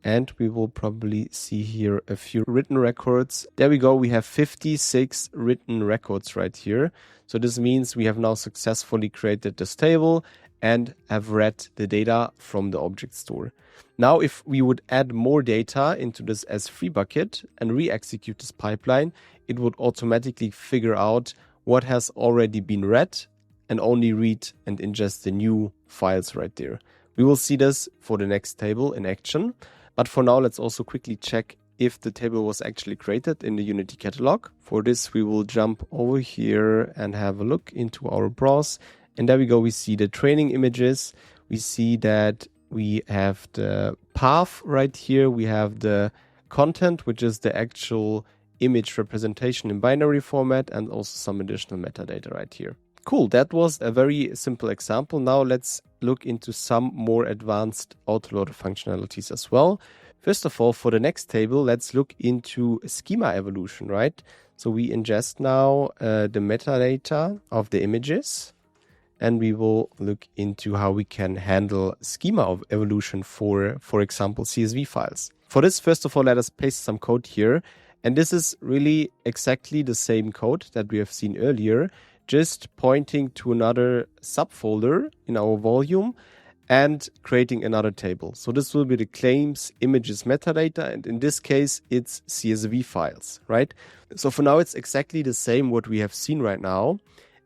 And we will probably see here a few written records. There we go. We have 56 written records right here. So this means we have now successfully created this table and have read the data from the object store. Now, if we would add more data into this S3 bucket and re-execute this pipeline, it would automatically figure out what has already been read and only read and ingest the new files right there. We will see this for the next table in action. But for now, let's also quickly check if the table was actually created in the Unity Catalog. For this, we will jump over here and have a look into our browse. And there we go. We see the training images. We see that we have the path right here. We have the content, which is the actual image representation in binary format, and also some additional metadata right here. Cool. That was a very simple example. Now let's look into some more advanced Autoloader functionalities as well. First of all, for the next table, let's look into schema evolution, right? So we ingest now the metadata of the images. And we will look into how we can handle schema of evolution for example, CSV files. For this, first of all, let us paste some code here. And this is really exactly the same code that we have seen earlier, just pointing to another subfolder in our volume and creating another table. So this will be the claims images metadata. And in this case, it's CSV files, right? So for now, it's exactly the same what we have seen right now.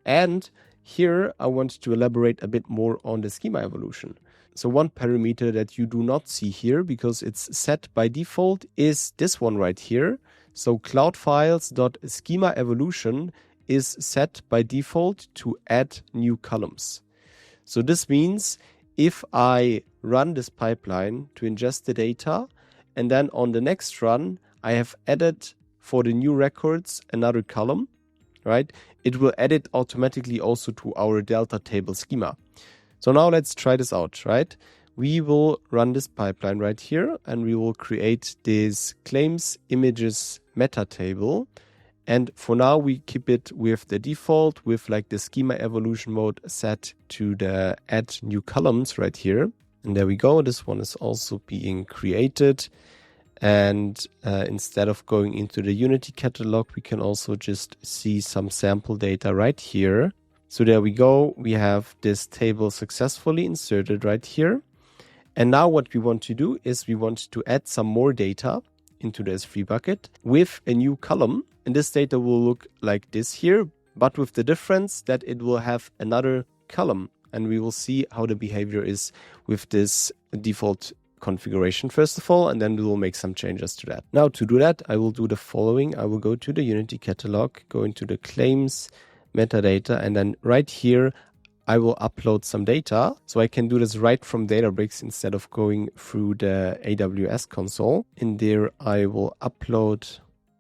And here, I want to elaborate a bit more on the schema evolution. So one parameter that you do not see here because it's set by default is this one right here. So cloudfiles.schemaEvolution is set by default to add new columns. So this means if I run this pipeline to ingest the data, and then on the next run, I have added for the new records another column, right? It will add it automatically also to our Delta table schema. So now let's try this out, right? We will run this pipeline right here, and we will create this claims images meta table. And for now, we keep it with the default with like the schema evolution mode set to the add new columns right here. And there we go. This one is also being created. And instead of going into the Unity catalog, we can also just see some sample data right here. So there we go. We have this table successfully inserted right here. And now what we want to do is we want to add some more data into the S3 bucket with a new column. And this data will look like this here, but with the difference that it will have another column. And we will see how the behavior is with this default configuration first of all, and then we will make some changes to that. Now to do that, I will do the following. I will go to the Unity catalog, go into the claims, metadata, and then right here, I will upload some data. So I can do this right from Databricks instead of going through the AWS console. In there, I will upload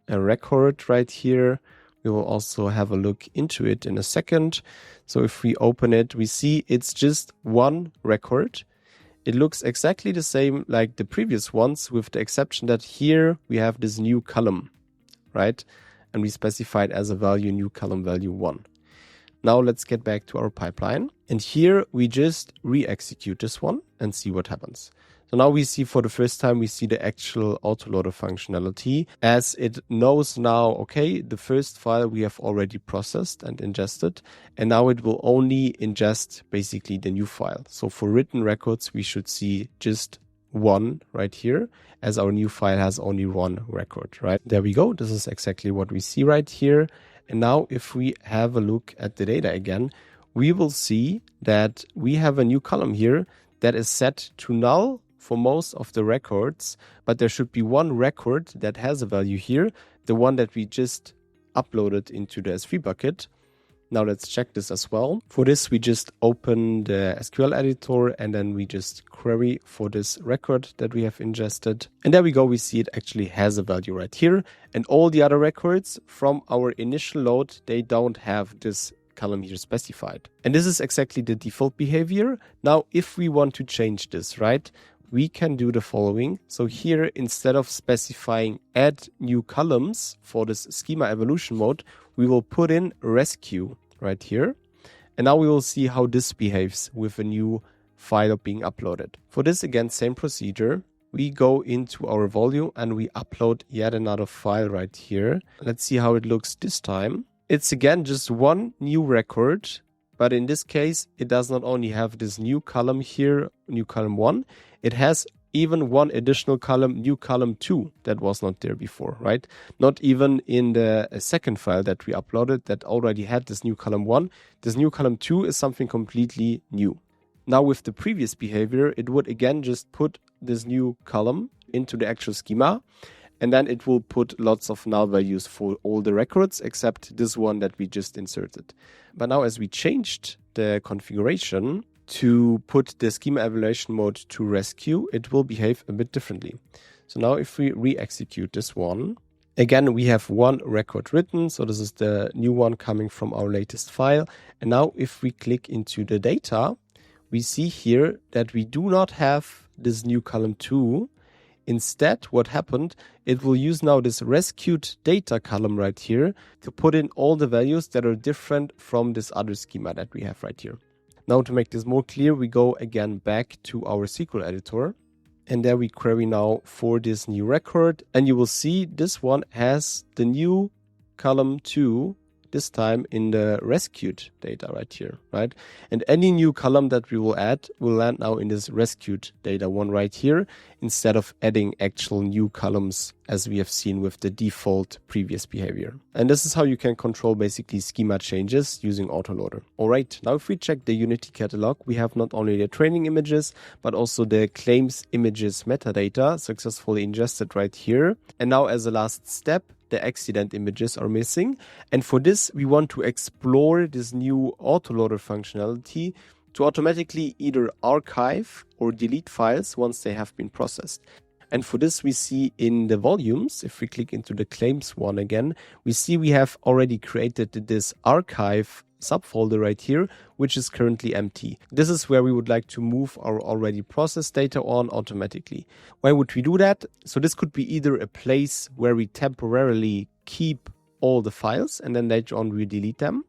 a record right here. We will also have a look into it in a second. So if we open it, we see it's just one record. It looks exactly the same like the previous ones, with the exception that here we have this new column, right? And we specified as a value new column value 1. Now let's get back to our pipeline. And here we just re-execute this one and see what happens. So now we see for the first time, we see the actual autoloader functionality as it knows now, okay, the first file we have already processed and ingested, and now it will only ingest basically the new file. So for written records, we should see just one right here, as our new file has only one record, right? There we go. This is exactly what we see right here. And now if we have a look at the data again, we will see that we have a new column here that is set to null for most of the records, but there should be one record that has a value here, the one that we just uploaded into the S3 bucket. Now let's check this as well. For this, we just open the SQL editor and then we just query for this record that we have ingested. And there we go, we see it actually has a value right here. And all the other records from our initial load, they don't have this column here specified. And this is exactly the default behavior. Now, if we want to change this, right, we can do the following. So here, instead of specifying add new columns for this schema evolution mode, we will put in rescue right here. And now we will see how this behaves with a new file being uploaded. For this, again, same procedure. We go into our volume and we upload yet another file right here. Let's see how it looks this time. It's again just one new record, but in this case, it does not only have this new column here, new column 1, it has even one additional column, new column 2, that was not there before, right? Not even in the second file that we uploaded that already had this new column 1. This new column 2 is something completely new. Now with the previous behavior, it would again just put this new column into the actual schema, and then it will put lots of null values for all the records except this one that we just inserted. But now as we changed the configuration to put the schema evaluation mode to rescue, it will behave a bit differently. So now if we re-execute this one, again, we have one record written. So this is the new one coming from our latest file. And now if we click into the data, we see here that we do not have this new column 2. Instead, what happened, it will use now this rescued data column right here to put in all the values that are different from this other schema that we have right here. Now to make this more clear, we go again back to our SQL editor. And there we query now for this new record. And you will see this one has the new column 2 this time in the rescued data right here, right? And any new column that we will add will land now in this rescued data one right here, instead of adding actual new columns as we have seen with the default previous behavior. And this is how you can control basically schema changes using Autoloader. All right, now if we check the Unity catalog, we have not only the training images, but also the claims images metadata successfully ingested right here. And now as a last step, the accident images are missing. And for this, we want to explore this new Autoloader functionality to automatically either archive or delete files once they have been processed. And for this, we see in the volumes, if we click into the claims one again, we see we have already created this archive subfolder right here, which is currently empty. This is where we would like to move our already processed data on automatically. Why would we do that? So this could be either a place where we temporarily keep all the files and then later on we delete them,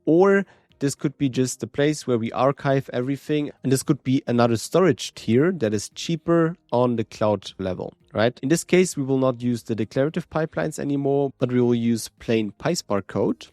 or this could be just a place where we archive everything, and this could be another storage tier that is cheaper on the cloud level, right? In this case, we will not use the declarative pipelines anymore, but we will use plain PySpark code.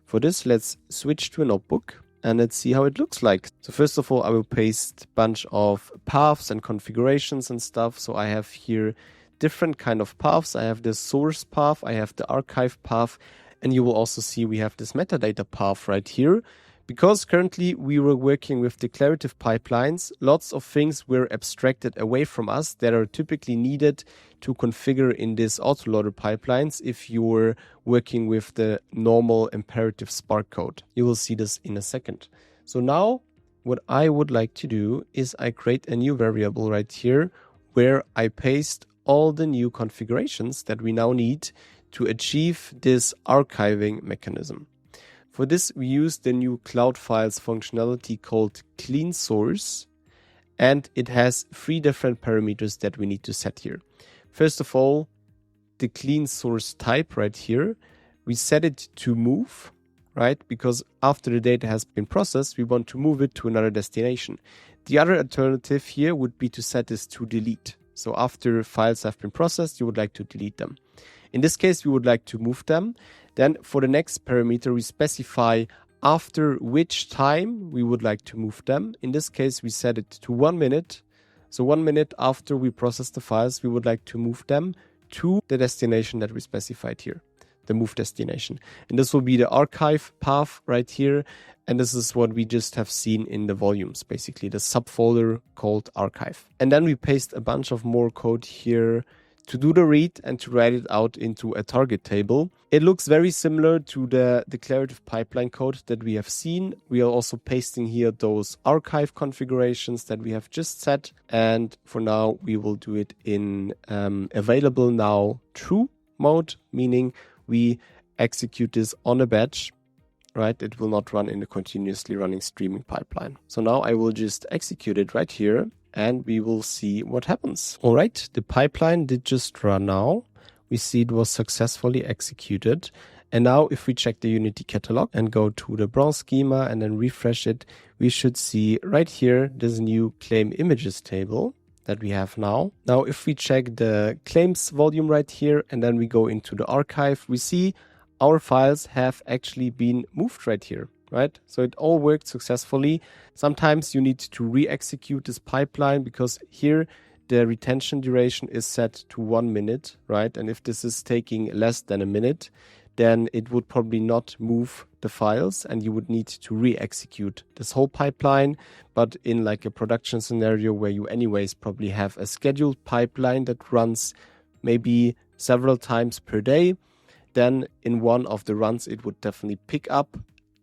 For this, let's switch to a notebook and let's see how it looks like. So first of all, I will paste a bunch of paths and configurations and stuff. So I have here different kind of paths. I have the source path, I have the archive path, and you will also see we have this metadata path right here. Because currently we were working with declarative pipelines, lots of things were abstracted away from us that are typically needed to configure in this autoloader pipelines if you're working with the normal imperative Spark code. You will see this in a second. So now what I would like to do is I create a new variable right here where I paste all the new configurations that we now need to achieve this archiving mechanism. For this, we use the new Cloud Files functionality called clean source, and it has 3 different parameters that we need to set here. First of all, the clean source type right here, we set it to move, right? Because after the data has been processed, we want to move it to another destination. The other alternative here would be to set this to delete. So after files have been processed, you would like to delete them. In this case, we would like to move them. Then for the next parameter, we specify after which time we would like to move them. In this case, we set it to 1 minute. So 1 minute after we process the files, we would like to move them to the destination that we specified here, the move destination. And this will be the archive path right here. And this is what we just have seen in the volumes, basically the subfolder called archive. And then we paste a bunch of more code here to do the read and to write it out into a target table. It looks very similar to the declarative pipeline code that we have seen. We are also pasting here those archive configurations that we have just set. And for now, we will do it in available now true mode, meaning we execute this on a batch, right? It will not run in a continuously running streaming pipeline. So now I will just execute it right here, and we will see what happens. All right, the pipeline did just run now. We see it was successfully executed. And now if we check the Unity catalog and go to the browse schema and then refresh it, we should see right here this new claim images table that we have now. Now, if we check the claims volume right here and then we go into the archive, we see our files have actually been moved right here. Right? So it all worked successfully. Sometimes you need to re-execute this pipeline because here the retention duration is set to 1 minute, right? And if this is taking less than a minute, then it would probably not move the files and you would need to re-execute this whole pipeline. But in like a production scenario where you anyways probably have a scheduled pipeline that runs maybe several times per day, then in one of the runs, it would definitely pick up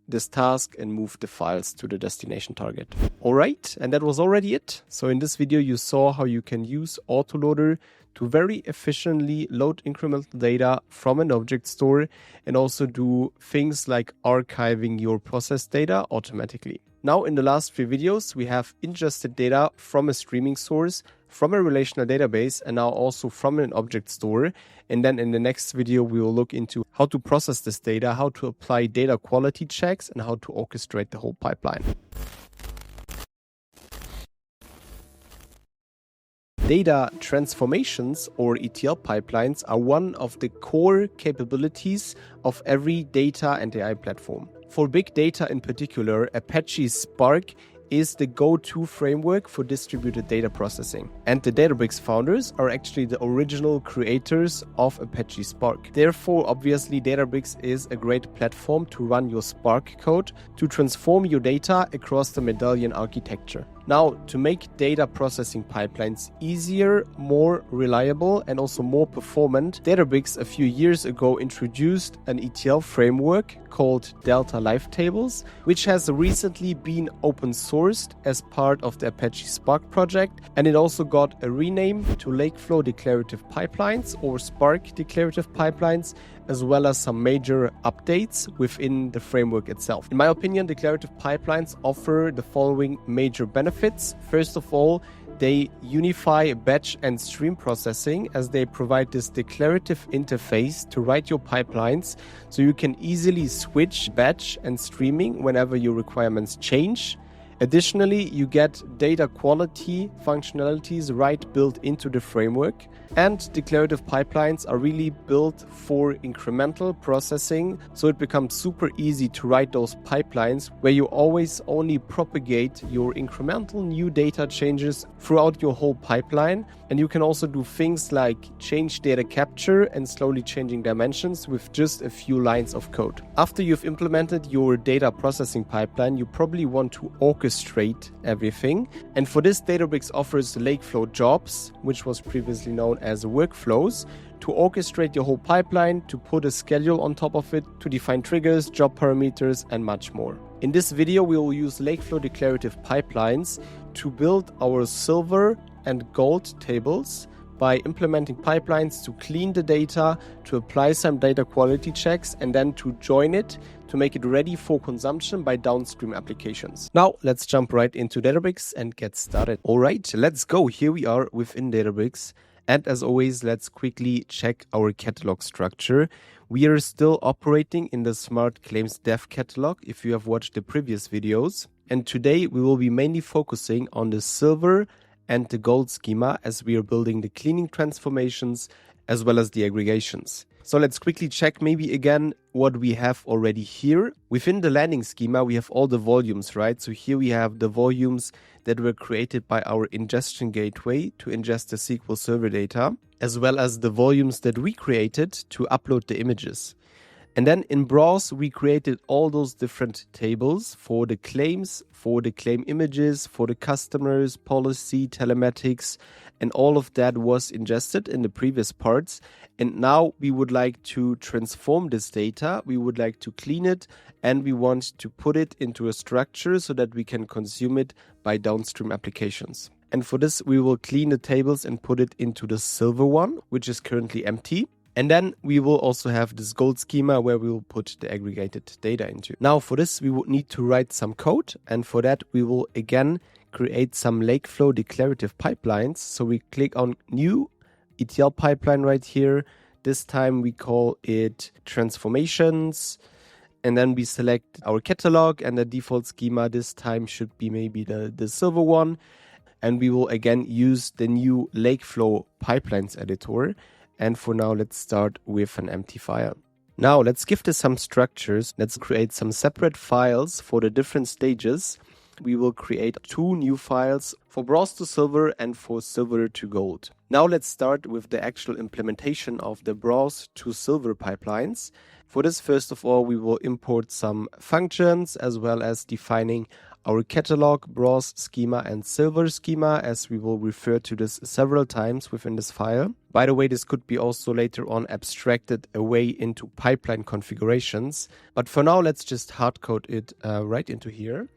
this task and move the files to the destination target. All right, and that was already it. So in this video, you saw how you can use Autoloader to very efficiently load incremental data from an object store and also do things like archiving your processed data automatically. Now in the last 3 videos, we have ingested data from a streaming source, from a relational database, and now also from an object store. And then in the next video, we will look into how to process this data, how to apply data quality checks, and how to orchestrate the whole pipeline. Data transformations or ETL pipelines are one of the core capabilities of every data and AI platform. For big data in particular, Apache Spark is the go-to framework for distributed data processing. And the Databricks founders are actually the original creators of Apache Spark. Therefore, obviously, Databricks is a great platform to run your Spark code to transform your data across the medallion architecture. Now, to make data processing pipelines easier, more reliable, and also more performant, Databricks a few years ago introduced an ETL framework called Delta Live Tables, which has recently been open sourced as part of the Apache Spark project, and it also got a rename to LakeFlow Declarative Pipelines or Spark Declarative Pipelines, as well as some major updates within the framework itself. In my opinion, declarative pipelines offer the following major benefits. First of all, they unify batch and stream processing as they provide this declarative interface to write your pipelines so you can easily switch batch and streaming whenever your requirements change. Additionally, you get data quality functionalities right built into the framework, and declarative pipelines are really built for incremental processing, so it becomes super easy to write those pipelines where you always only propagate your incremental new data changes throughout your whole pipeline. And you can also do things like change data capture and slowly changing dimensions with just a few lines of code. After you've implemented your data processing pipeline, you probably want to orchestrate everything. And for this, Databricks offers LakeFlow Jobs, which was previously known as workflows, to orchestrate your whole pipeline, to put a schedule on top of it, to define triggers, job parameters, and much more. In this video, we will use LakeFlow declarative pipelines to build our silver and gold tables by implementing pipelines to clean the data, to apply some data quality checks, and then to join it to make it ready for consumption by downstream applications. Now, let's jump right into Databricks and get started. All right, let's go. Here we are within Databricks. And as always, let's quickly check our catalog structure. We are still operating in the Smart Claims Dev catalog if you have watched the previous videos. And today we will be mainly focusing on the silver and the gold schema as we are building the cleaning transformations as well as the aggregations. So let's quickly check maybe again what we have already here. Within the landing schema, we have all the volumes, right? So here we have the volumes that were created by our ingestion gateway to ingest the SQL Server data, as well as the volumes that we created to upload the images. And then in Browse, we created all those different tables for the claims, for the claim images, for the customers, policy, telematics, and all of that was ingested in the previous parts. And now we would like to transform this data. We would like to clean it, and we want to put it into a structure so that we can consume it by downstream applications. And for this, we will clean the tables and put it into the silver one, which is currently empty. And then we will also have this gold schema where we will put the aggregated data into. Now for this, we would need to write some code. And for that, we will again create some LakeFlow declarative pipelines. So we click on New ETL pipeline right here. This time we call it Transformations. And then we select our catalog, and the default schema this time should be maybe the silver one. And we will again use the new LakeFlow pipelines editor. And for now, let's start with an empty file. Now, let's give this some structures. Let's create some separate files for the different stages. We will create 2 new files for Browse to Silver and for Silver to Gold. Now, let's start with the actual implementation of the Browse to Silver pipelines. For this, first of all, we will import some functions as well as defining our catalog, Browse schema, and Silver schema, as we will refer to this several times within this file. By the way, this could be also later on abstracted away into pipeline configurations. But for now, let's just hardcode it right into here.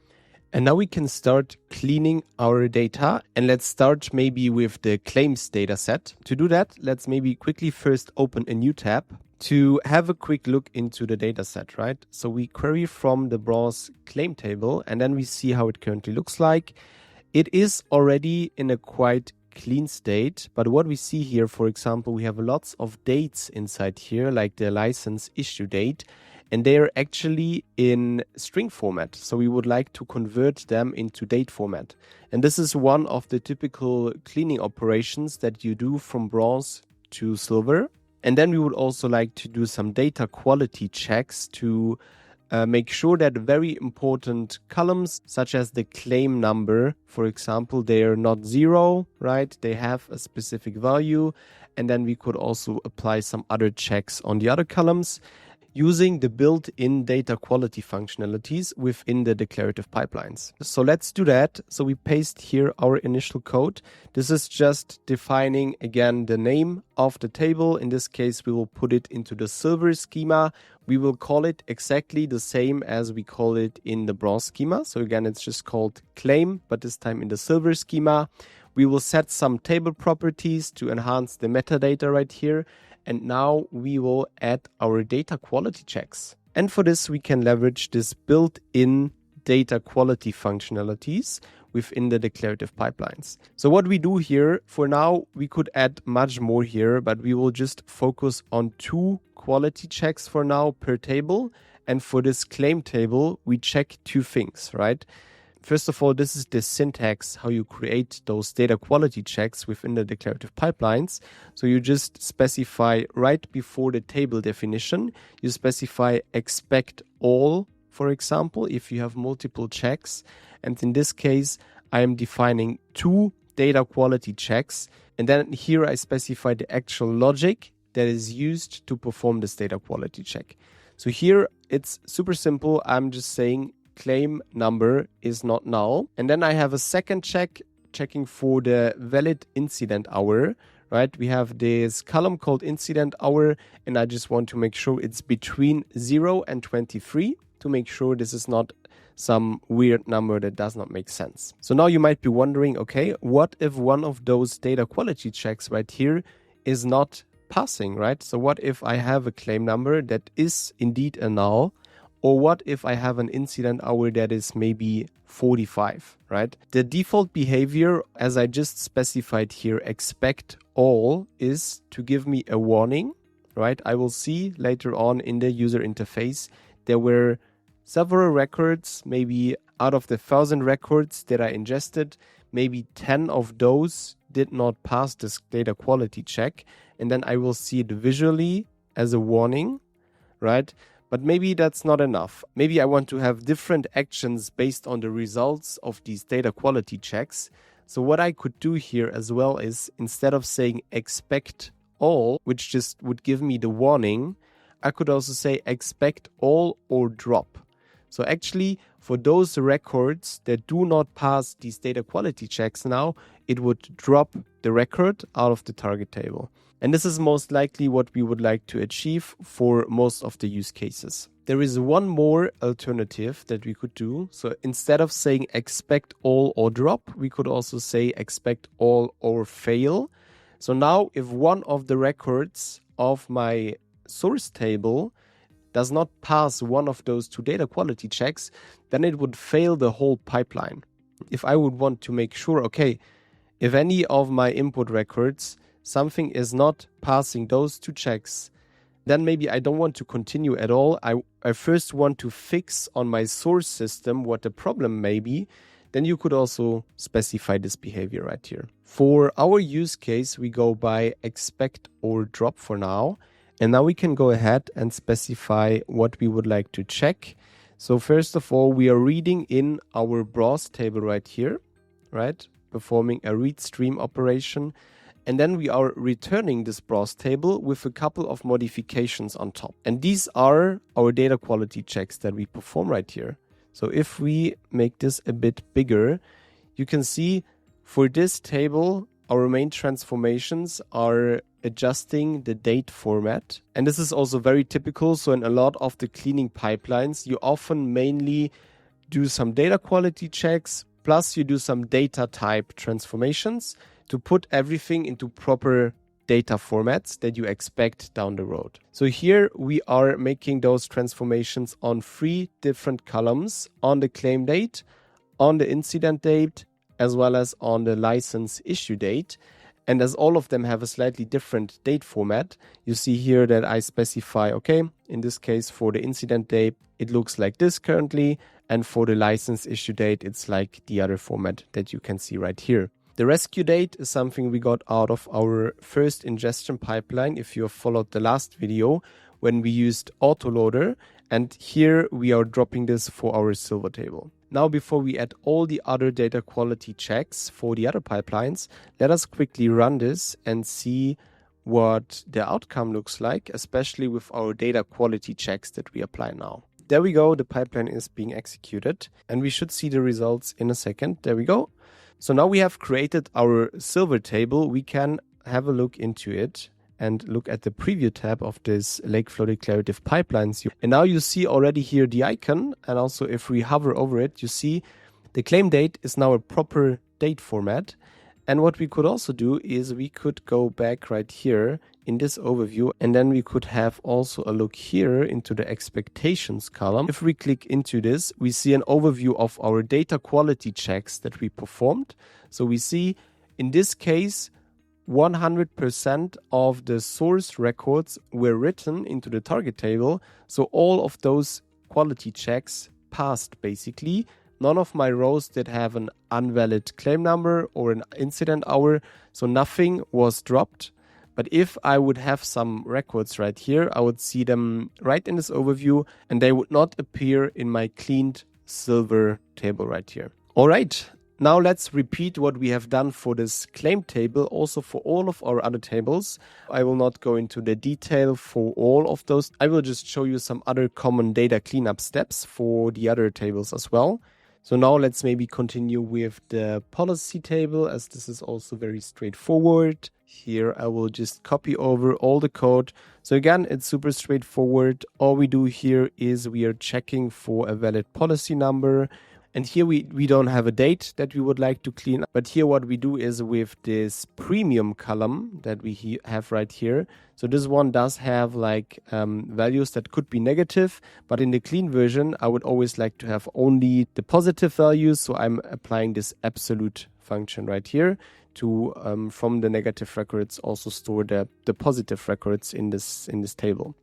And now we can start cleaning our data. And let's start maybe with the claims data set. To do that, let's maybe quickly first open a new tab to have a quick look into the data set, right? So we query from the Browse claim table, and then we see how it currently looks like. It is already in a quite clean state, but what we see here, for example, we have lots of dates inside here, like the license issue date. and they are actually in string format. So we would like to convert them into date format. And this is one of the typical cleaning operations that you do from bronze to silver. And then we would also like to do some data quality checks to make sure that very important columns, such as the claim number, for example, they are not 0, right? They have a specific value. And then we could also apply some other checks on the other columns using the built-in data quality functionalities within the declarative pipelines. So let's do that. So we paste here our initial code. This is just defining, again, the name of the table. In this case, we will put it into the silver schema. We will call it exactly the same as we call it in the bronze schema. So again, it's just called claim, but this time in the silver schema. We will set some table properties to enhance the metadata right here. And now we will add our data quality checks. And for this, we can leverage this built-in data quality functionalities within the declarative pipelines. So what we do here, for now, we could add much more here, but we will just focus on 2 quality checks for now per table. And for this claim table, we check 2 things, right? First of all, this is the syntax, how you create those data quality checks within the declarative pipelines. So you just specify right before the table definition, you specify expect all, for example, if you have multiple checks. And in this case, I am defining 2 data quality checks. And then here I specify the actual logic that is used to perform this data quality check. So here it's super simple. I'm just saying claim number is not null. And then I have a second check, checking for the valid incident hour, right? We have this column called incident hour, and I just want to make sure it's between 0 and 23 to make sure this is not some weird number that does not make sense. So now you might be wondering, okay, what if one of those data quality checks right here is not passing, right? So what if I have a claim number that is indeed a null? Or what if I have an incident hour that is maybe 45, right? The default behavior, as I just specified here, expect all, is to give me a warning, right? I will see later on in the user interface, there were several records, maybe out of the 1,000 records that I ingested, maybe 10 of those did not pass this data quality check. And then I will see it visually as a warning, right? But maybe that's not enough. Maybe I want to have different actions based on the results of these data quality checks. So what I could do here as well is, instead of saying expect all, which just would give me the warning, I could also say expect all or drop. So actually, for those records that do not pass these data quality checks now, it would drop the record out of the target table. And this is most likely what we would like to achieve for most of the use cases. There is one more alternative that we could do. So instead of saying expect all or drop, we could also say expect all or fail. So now if one of the records of my source table does not pass one of those 2 data quality checks, then it would fail the whole pipeline. If I would want to make sure, okay, if any of my input records, something is not passing those 2 checks, then maybe I don't want to continue at all. I first want to fix on my source system what the problem may be. Then you could also specify this behavior right here. For our use case, we go by expect or drop for now. And now we can go ahead and specify what we would like to check. So first of all, we are reading in our browse table right here, right? Performing a read stream operation. And then we are returning this browse table with a couple of modifications on top. And these are our data quality checks that we perform right here. So if we make this a bit bigger, you can see for this table, our main transformations are adjusting the date format. And this is also very typical. So in a lot of the cleaning pipelines, you often mainly do some data quality checks, plus you do some data type transformations to put everything into proper data formats that you expect down the road. So here we are making those transformations on 3 different columns: on the claim date, on the incident date, as well as on the license issue date. And as all of them have a slightly different date format, you see here that I specify, okay, in this case for the incident date, it looks like this currently. And for the license issue date, it's like the other format that you can see right here. The rescue date is something we got out of our first ingestion pipeline. If you have followed the last video, when we used Autoloader, and here we are dropping this for our silver table. Now, before we add all the other data quality checks for the other pipelines, let us quickly run this and see what the outcome looks like, especially with our data quality checks that we apply now. There we go, the pipeline is being executed, and we should see the results in a second. There we go. So now we have created our silver table. We can have a look into it and look at the preview tab of this LakeFlow declarative pipelines. And now you see already here the icon. And also if we hover over it, you see the claim date is now a proper date format. And what we could also do is we could go back right here in this overview, and then we could have also a look here into the expectations column. If we click into this, we see an overview of our data quality checks that we performed. So we see in this case, 100% of the source records were written into the target table. So all of those quality checks passed basically. None of my rows did have an invalid claim number or an incident hour, so nothing was dropped. But if I would have some records right here, I would see them right in this overview, and they would not appear in my cleaned silver table right here. All right, now let's repeat what we have done for this claim table, also for all of our other tables. I will not go into the detail for all of those. I will just show you some other common data cleanup steps for the other tables as well. So now let's maybe continue with the policy table, as this is also very straightforward. Here I will just copy over all the code. So again, it's super straightforward. All we do here is we are checking for a valid policy number. And here we don't have a date that we would like to clean up. But here what we do is with this premium column that we have right here. So this one does have like values that could be negative. But in the clean version, I would always like to have only the positive values. So I'm applying this absolute function right here to, from the negative records, also store the positive records in this table.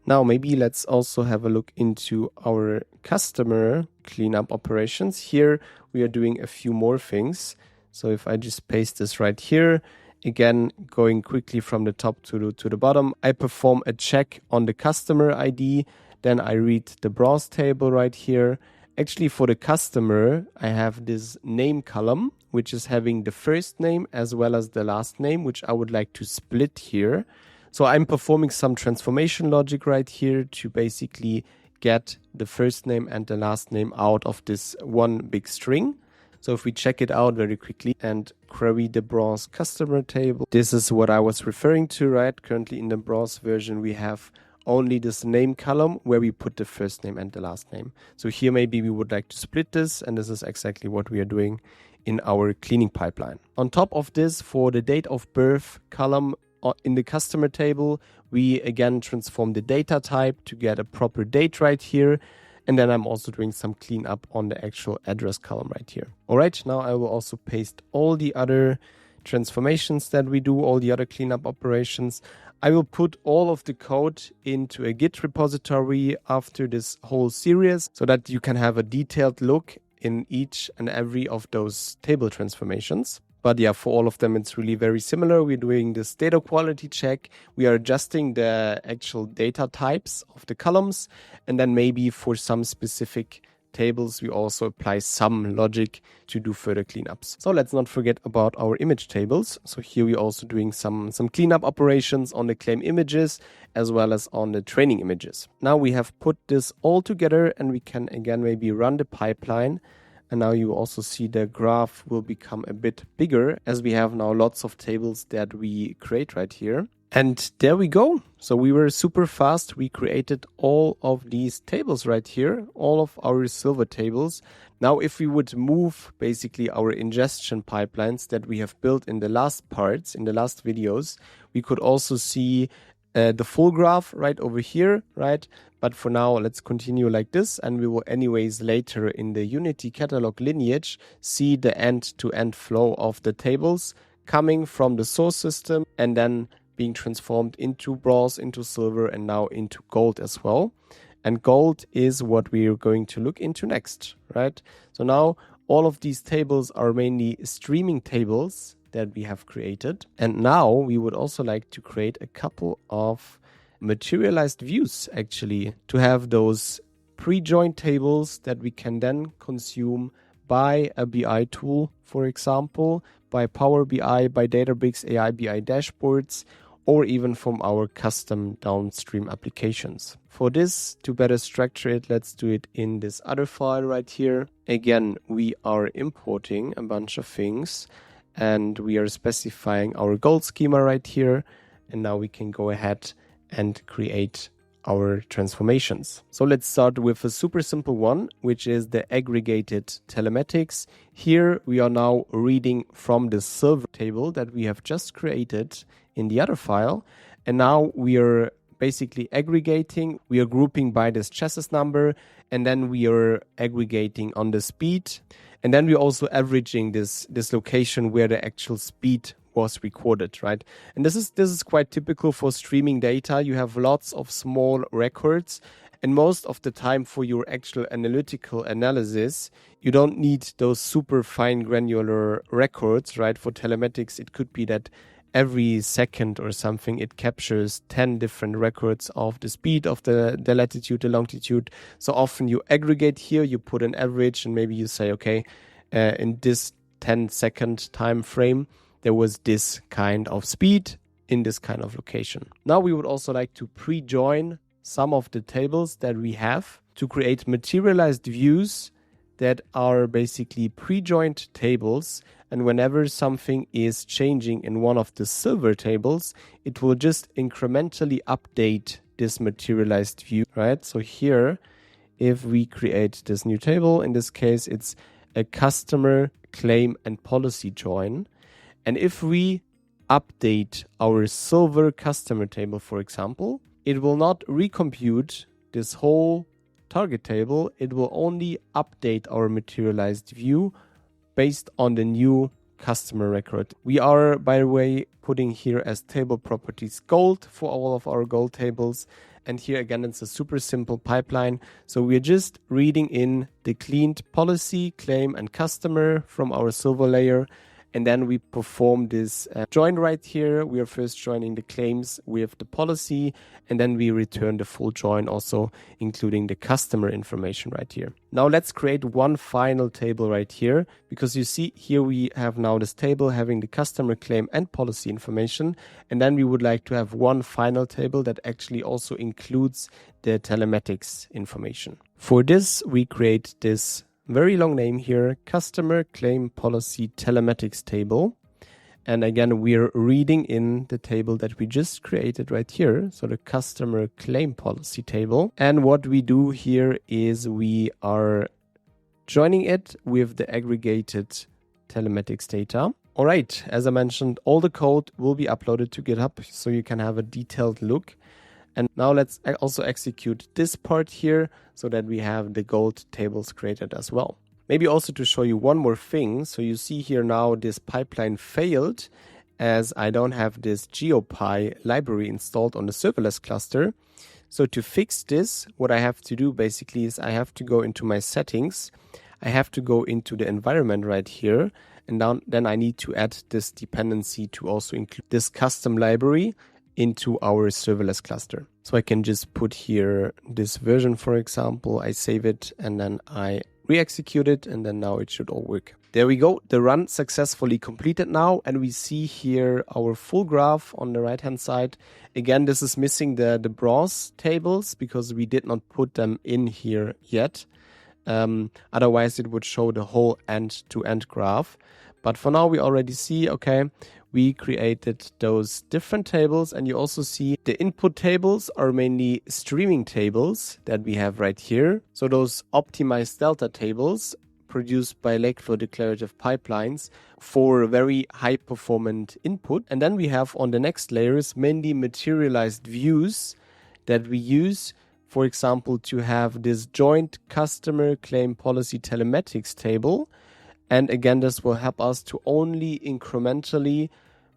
Now, maybe let's also have a look into our customer cleanup operations. Here, we are doing a few more things. So if I just paste this right here, again, going quickly from the top to the bottom, I perform a check on the customer ID. Then I read the bronze table right here. Actually, for the customer, I have this name column, which is having the first name as well as the last name, which I would like to split here. So I'm performing some transformation logic right here to basically get the first name and the last name out of this one big string. So if we check it out very quickly and query the bronze customer table, this is what I was referring to, right? Currently in the bronze version, we have only this name column where we put the first name and the last name. So here maybe we would like to split this, and this is exactly what we are doing in our cleaning pipeline. On top of this, for the date of birth column, in the customer table, we again transform the data type to get a proper date right here. And then I'm also doing some cleanup on the actual address column right here. All right, now I will also paste all the other transformations that we do, all the other cleanup operations. I will put all of the code into a Git repository after this whole series so that you can have a detailed look in each and every of those table transformations. But yeah, for all of them, it's really very similar. We're doing this data quality check. We are adjusting the actual data types of the columns. And then maybe for some specific tables, we also apply some logic to do further cleanups. So let's not forget about our image tables. So here we're also doing some cleanup operations on the claim images as well as on the training images. Now we have put this all together, and we can again maybe run the pipeline. And now you also see the graph will become a bit bigger as we have now lots of tables that we create right here. And there we go. So we were super fast. We created all of these tables right here, all of our silver tables. Now, if we would move basically our ingestion pipelines that we have built in the last parts, in the last videos, we could also see the full graph right over here, right? But for now, let's continue like this, and we will anyways later in the Unity Catalog lineage see the end-to-end flow of the tables coming from the source system and then being transformed into bronze, into silver, and now into gold as well. And gold is what we are going to look into next, right? So now all of these tables are mainly streaming tables that we have created. And now we would also like to create a couple of materialized views, actually, to have those pre-joined tables that we can then consume by a BI tool, for example, by Power BI, by Databricks AI BI dashboards, or even from our custom downstream applications. For this, to better structure it, let's do it in this other file right here. Again, we are importing a bunch of things and we are specifying our gold schema right here. And now we can go ahead and create our transformations. So let's start with a super simple one, which is the aggregated telematics. Here we are now reading from the silver table that we have just created in the other file. And now we are basically aggregating. We are grouping by this chassis number, and then we are aggregating on the speed. And then we're also averaging this location where the actual speed was recorded, right? And this is quite typical for streaming data. You have lots of small records, and most of the time for your actual analytical analysis, you don't need those super fine granular records, right? For telematics, it could be that every second or something, it captures 10 different records of the speed of the latitude, the longitude. So often you aggregate here, you put an average, and maybe you say, okay, in this 10-second time frame, there was this kind of speed in this kind of location. Now we would also like to pre-join some of the tables that we have to create materialized views that are basically pre-joined tables. And whenever something is changing in one of the silver tables, it will just incrementally update this materialized view, right? So here, if we create this new table, in this case, it's a customer claim and policy join. And if we update our silver customer table, for example, it will not recompute this whole target table. It will only update our materialized view based on the new customer record. We are, by the way, putting here as table properties gold for all of our gold tables. And here again, it's a super simple pipeline. So we're just reading in the cleaned policy, claim, and customer from our silver layer. And then we perform this join right here. We are first joining the claims with the policy, and then we return the full join, also including the customer information right here. Now let's create one final table right here, because you see here we have now this table having the customer claim and policy information. And then we would like to have one final table that actually also includes the telematics information. For this, we create this very long name here, customer claim policy telematics table. And again, we're reading in the table that we just created right here. So the customer claim policy table. And what we do here is we are joining it with the aggregated telematics data. All right, as I mentioned, all the code will be uploaded to GitHub so you can have a detailed look. And now let's also execute this part here so that we have the gold tables created as well. Maybe also to show you one more thing. So you see here now this pipeline failed as I don't have this GeoPy library installed on the serverless cluster. So to fix this, what I have to do basically is I have to go into my settings. I have to go into the environment right here. And then I need to add this dependency to also include this custom library into our serverless cluster. So I can just put here this version, for example, I save it and then I re-execute it, and then now it should all work. There we go. The run successfully completed now, and we see here our full graph on the right hand side. Again, this is missing the bronze tables because we did not put them in here yet. Otherwise it would show the whole end-to-end graph. But for now we already see, okay, we created those different tables, and you also see the input tables are mainly streaming tables that we have right here. So those optimized delta tables produced by LakeFlow declarative pipelines for very high performant input. And then we have on the next layers mainly materialized views that we use, for example, to have this joint customer claim policy telematics table. And again, this will help us to only incrementally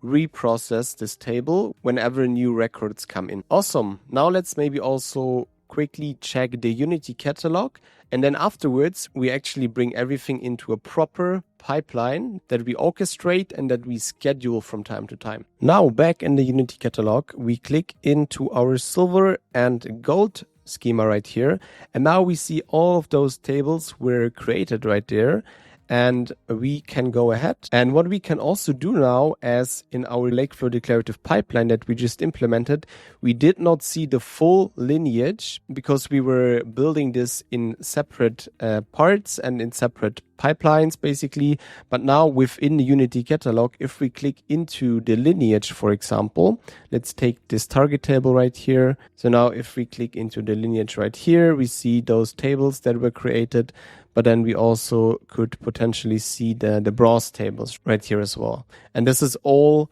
reprocess this table whenever new records come in. Awesome. Now let's maybe also quickly check the Unity catalog. And then afterwards, we actually bring everything into a proper pipeline that we orchestrate and that we schedule from time to time. Now back in the Unity catalog, we click into our silver and gold schema right here. And now we see all of those tables were created right there. And we can go ahead. And what we can also do now, as in our LakeFlow declarative pipeline that we just implemented, we did not see the full lineage because we were building this in separate parts and in separate pipelines basically. But now within the Unity catalog, if we click into the lineage, for example, let's take this target table right here. So now if we click into the lineage right here, we see those tables that were created. But then we also could potentially see the browse tables right here as well. And this is all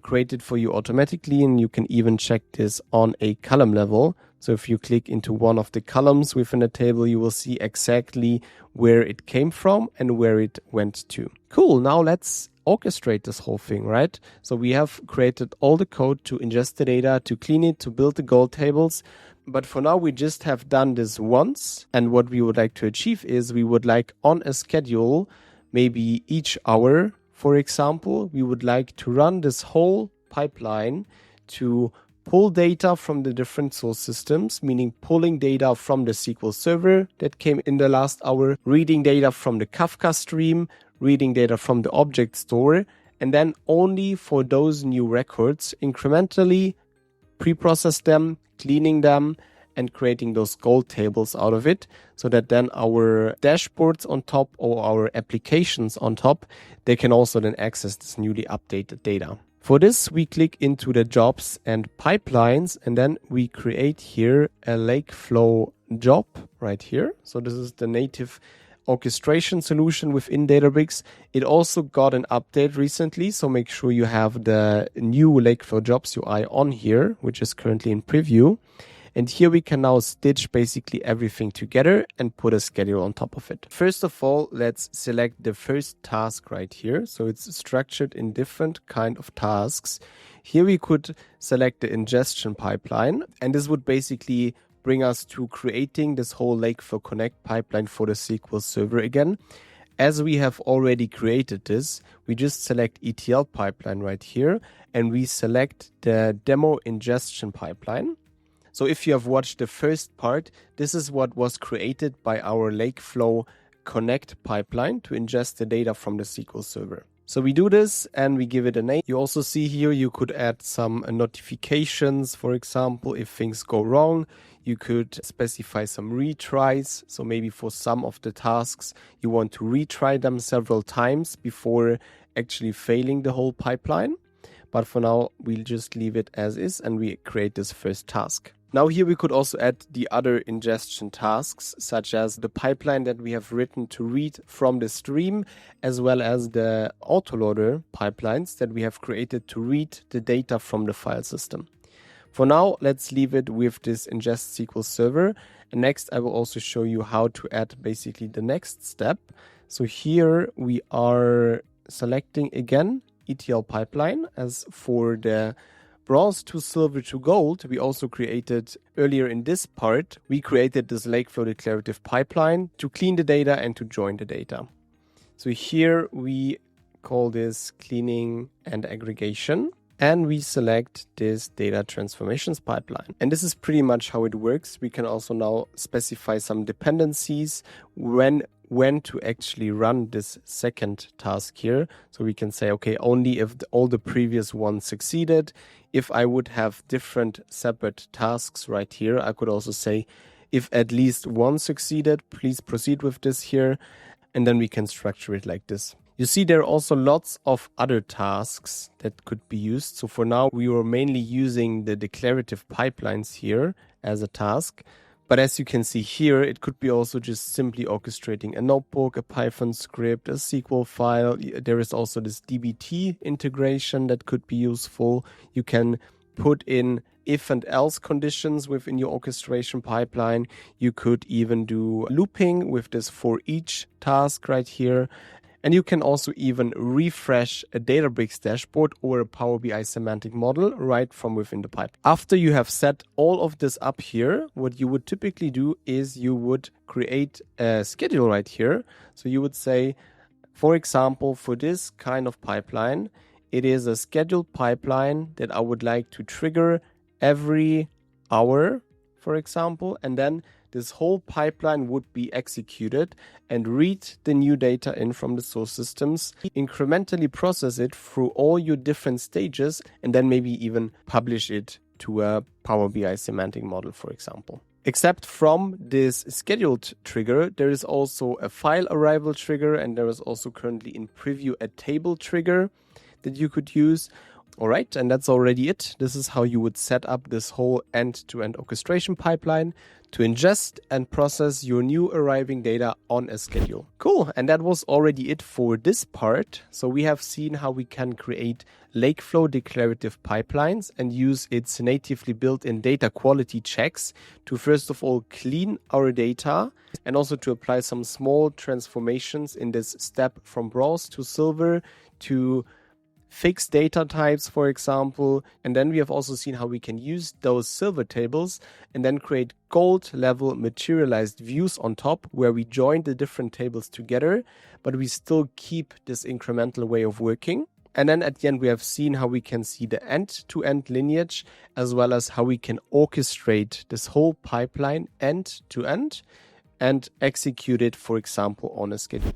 created for you automatically, and you can even check this on a column level. So if you click into one of the columns within the table, you will see exactly where it came from and where it went to. Cool, now let's orchestrate this whole thing, right? So we have created all the code to ingest the data, to clean it, to build the gold tables. But for now, we just have done this once. And what we would like to achieve is we would like on a schedule, maybe each hour, for example, we would like to run this whole pipeline to pull data from the different source systems, meaning pulling data from the SQL Server that came in the last hour, reading data from the Kafka stream, reading data from the object store, and then only for those new records incrementally pre-process them, cleaning them, and creating those gold tables out of it, so that then our dashboards on top or our applications on top, they can also then access this newly updated data. For this, we click into the jobs and pipelines, and then we create here a LakeFlow job right here. So this is the native orchestration solution within Databricks. It also got an update recently, so make sure you have the new LakeFlow Jobs UI on here, which is currently in preview. And here we can now stitch basically everything together and put a schedule on top of it. First of all, let's select the first task right here. So it's structured in different kind of tasks. Here we could select the ingestion pipeline, and this would basically bring us to creating this whole LakeFlow Connect pipeline for the SQL Server again. As we have already created this, we just select ETL pipeline right here, and we select the demo ingestion pipeline. So if you have watched the first part, this is what was created by our LakeFlow Connect pipeline to ingest the data from the SQL Server. So we do this and we give it a name. You also see here you could add some notifications, for example, if things go wrong. You could specify some retries. So maybe for some of the tasks, you want to retry them several times before actually failing the whole pipeline. But for now, we'll just leave it as is and we create this first task. Now here we could also add the other ingestion tasks, such as the pipeline that we have written to read from the stream, as well as the Autoloader pipelines that we have created to read the data from the file system. For now, let's leave it with this ingest SQL Server. And next, I will also show you how to add basically the next step. So here we are selecting again ETL pipeline. As for the bronze to silver to gold, we also created earlier in this part, we created this LakeFlow declarative pipeline to clean the data and to join the data. So here we call this cleaning and aggregation, and we select this data transformations pipeline. And this is pretty much how it works. We can also now specify some dependencies when to actually run this second task here. So we can say, okay, only if all the previous ones succeeded. If I would have different separate tasks right here, I could also say, if at least one succeeded, please proceed with this here. And then we can structure it like this. You see, there are also lots of other tasks that could be used. So for now, we were mainly using the declarative pipelines here as a task. But as you can see here, it could be also just simply orchestrating a notebook, a Python script, a SQL file. There is also this DBT integration that could be useful. You can put in if and else conditions within your orchestration pipeline. You could even do looping with this for each task right here. And you can also even refresh a Databricks dashboard or a Power BI semantic model right from within the pipe. After you have set all of this up here, what you would typically do is you would create a schedule right here. So you would say, for example, for this kind of pipeline, it is a scheduled pipeline that I would like to trigger every hour, for example, and then this whole pipeline would be executed and read the new data in from the source systems, incrementally process it through all your different stages, and then maybe even publish it to a Power BI semantic model, for example. Except from this scheduled trigger, there is also a file arrival trigger, and there is also currently in preview a table trigger that you could use. All right, and that's already it. This is how you would set up this whole end-to-end orchestration pipeline to ingest and process your new arriving data on a schedule. Cool, and that was already it for this part. So we have seen how we can create LakeFlow declarative pipelines and use its natively built-in data quality checks to first of all clean our data and also to apply some small transformations in this step from bronze to silver to fixed data types, for example. And then we have also seen how we can use those silver tables and then create gold level materialized views on top where we join the different tables together, but we still keep this incremental way of working. And then at the end, we have seen how we can see the end-to-end lineage, as well as how we can orchestrate this whole pipeline end-to-end and execute it, for example, on a schedule.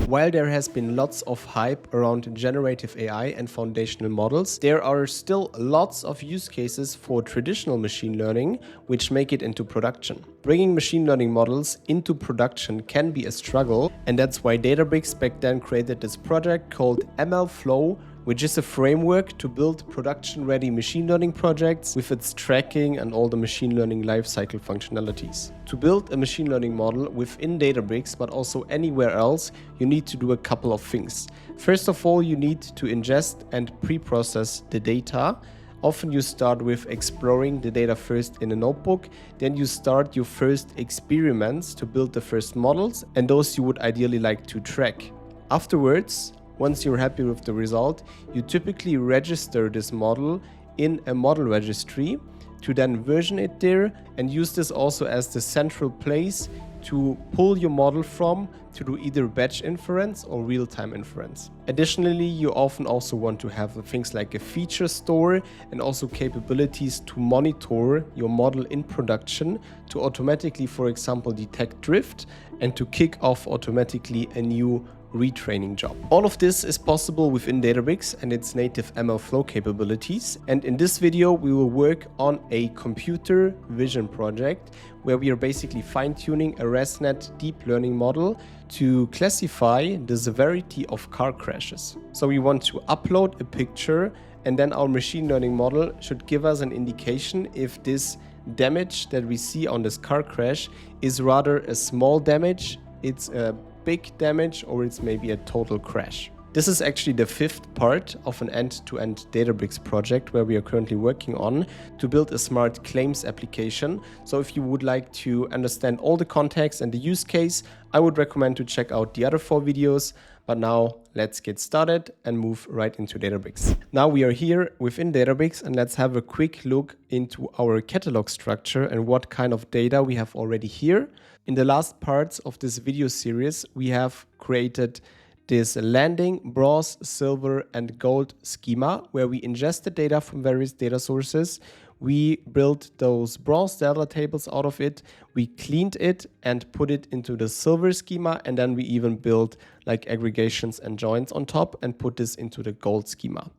While there has been lots of hype around generative AI and foundational models, there are still lots of use cases for traditional machine learning which make it into production. Bringing machine learning models into production can be a struggle, and that's why Databricks back then created this project called MLflow, which is a framework to build production-ready machine learning projects with its tracking and all the machine learning lifecycle functionalities. To build a machine learning model within Databricks, but also anywhere else, you need to do a couple of things. First of all, you need to ingest and pre-process the data. Often you start with exploring the data first in a notebook, then you start your first experiments to build the first models, and those you would ideally like to track. Afterwards, once you're happy with the result, you typically register this model in a model registry to then version it there and use this also as the central place to pull your model from to do either batch inference or real-time inference. Additionally, you often also want to have things like a feature store and also capabilities to monitor your model in production to automatically, for example, detect drift and to kick off automatically a new retraining job. All of this is possible within Databricks and its native MLflow capabilities. And in this video, we will work on a computer vision project where we are basically fine-tuning a ResNet deep learning model to classify the severity of car crashes. So we want to upload a picture, and then our machine learning model should give us an indication if this damage that we see on this car crash is rather a small damage, it's a big damage, or it's maybe a total crash. This is actually the fifth part of an end-to-end Databricks project where we are currently working on to build a smart claims application. So if you would like to understand all the context and the use case, I would recommend to check out the other 4 videos. But now let's get started and move right into Databricks. Now we are here within Databricks, and let's have a quick look into our catalog structure and what kind of data we have already here. In the last parts of this video series, we have created this landing, bronze, silver, and gold schema where we ingest the data from various data sources. We built those bronze data tables out of it. We cleaned it and put it into the silver schema. And then we even built like aggregations and joins on top and put this into the gold schema.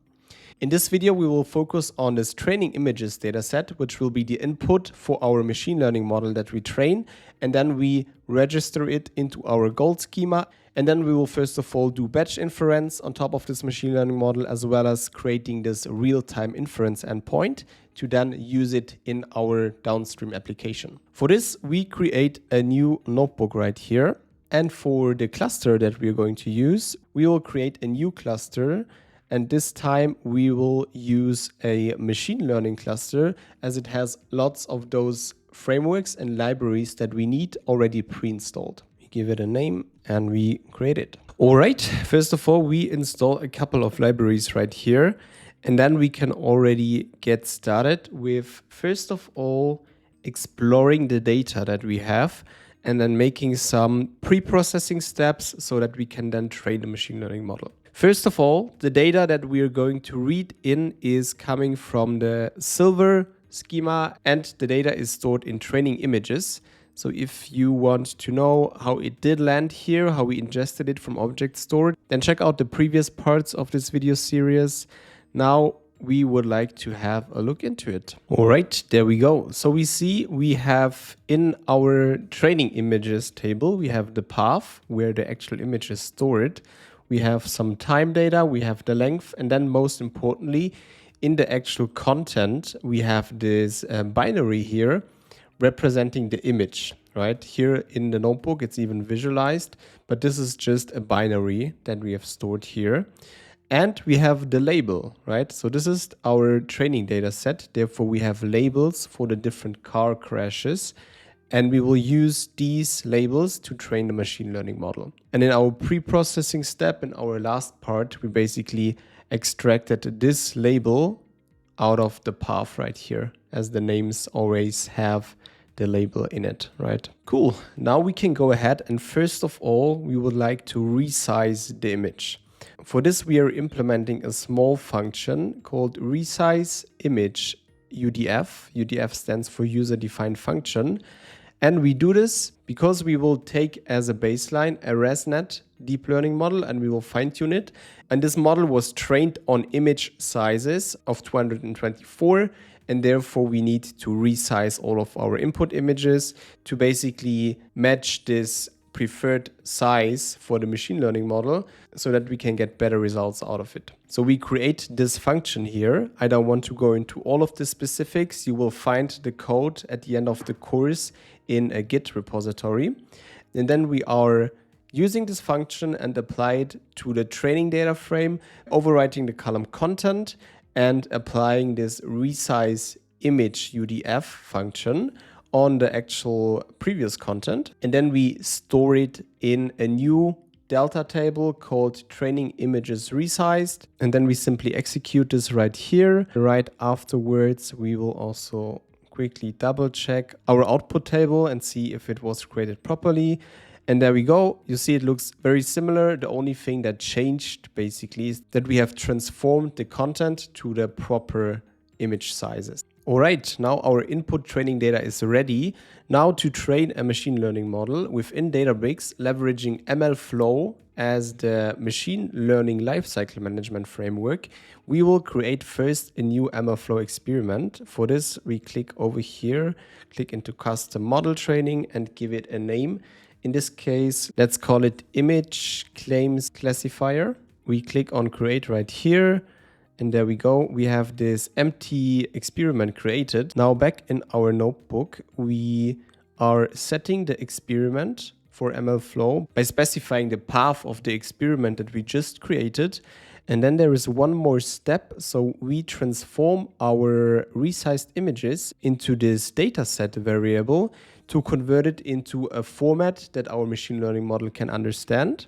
In this video, we will focus on this training images dataset, which will be the input for our machine learning model that we train. And then we register it into our gold schema. And then we will first of all do batch inference on top of this machine learning model, as well as creating this real-time inference endpoint to then use it in our downstream application. For this, we create a new notebook right here. And for the cluster that we are going to use, we will create a new cluster. And this time we will use a machine learning cluster as it has lots of those frameworks and libraries that we need already pre-installed. We give it a name and we create it. All right, first of all, we install a couple of libraries right here, and then we can already get started with, first of all, exploring the data that we have and then making some pre-processing steps so that we can then train the machine learning model. First of all, the data that we are going to read in is coming from the Silver schema, and the data is stored in training images. So if you want to know how it did land here, how we ingested it from object store, then check out the previous parts of this video series. Now we would like to have a look into it. All right, there we go. So we see we have in our training images table, we have the path where the actual image is stored. We have some time data, we have the length, and then most importantly, in the actual content, we have this binary here representing the image, right? Here in the notebook, it's even visualized, but this is just a binary that we have stored here. And we have the label, right? So this is our training data set. Therefore, we have labels for the different car crashes. And we will use these labels to train the machine learning model. And in our pre-processing step, in our last part, we basically extracted this label out of the path right here, as the names always have the label in it, right? Cool. Now we can go ahead and first of all, we would like to resize the image. For this, we are implementing a small function called resize image UDF. UDF stands for user defined function. And we do this because we will take as a baseline a ResNet deep learning model and we will fine tune it. And this model was trained on image sizes of 224. And therefore we need to resize all of our input images to basically match this preferred size for the machine learning model so that we can get better results out of it. So we create this function here. I don't want to go into all of the specifics. You will find the code at the end of the course in a Git repository. And then we are using this function and apply it to the training data frame, overwriting the column content and applying this resize image UDF function on the actual previous content. And then we store it in a new delta table called training images resized. And then we simply execute this right here. Right afterwards, we will also quickly double check our output table and see if it was created properly. And there we go. You see it looks very similar. The only thing that changed basically is that we have transformed the content to the proper image sizes. All right, now our input training data is ready. Now to train a machine learning model within Databricks, leveraging MLflow as the machine learning lifecycle management framework, we will create first a new MLflow experiment. For this, we click over here, click into custom model training and give it a name. In this case, let's call it image claims classifier. We click on create right here. And there we go. We have this empty experiment created. Now back in our notebook, we are setting the experiment for MLflow by specifying the path of the experiment that we just created. And then there is one more step. So we transform our resized images into this dataset variable to convert it into a format that our machine learning model can understand.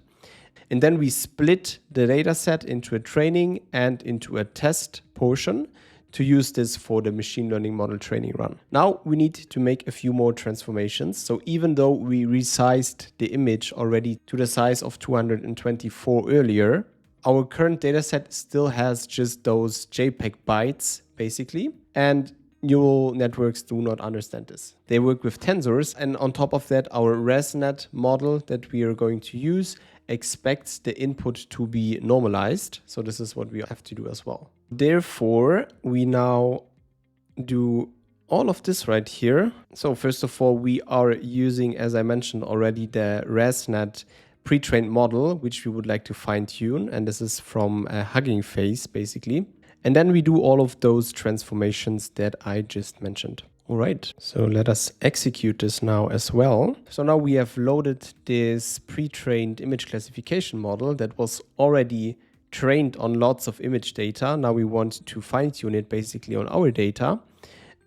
And then we split the dataset into a training and into a test portion to use this for the machine learning model training run. Now we need to make a few more transformations. So even though we resized the image already to the size of 224 earlier, our current dataset still has just those JPEG bytes basically. And neural networks do not understand this. They work with tensors, and on top of that, our ResNet model that we are going to use expects the input to be normalized. So this is what we have to do as well. Therefore, we now do all of this right here. So first of all, we are using, as I mentioned already, the ResNet pre-trained model, which we would like to fine tune. And this is from Hugging Face, basically. And then we do all of those transformations that I just mentioned. All right, so let us execute this now as well. So now we have loaded this pre-trained image classification model that was already trained on lots of image data. Now we want to fine-tune it basically on our data.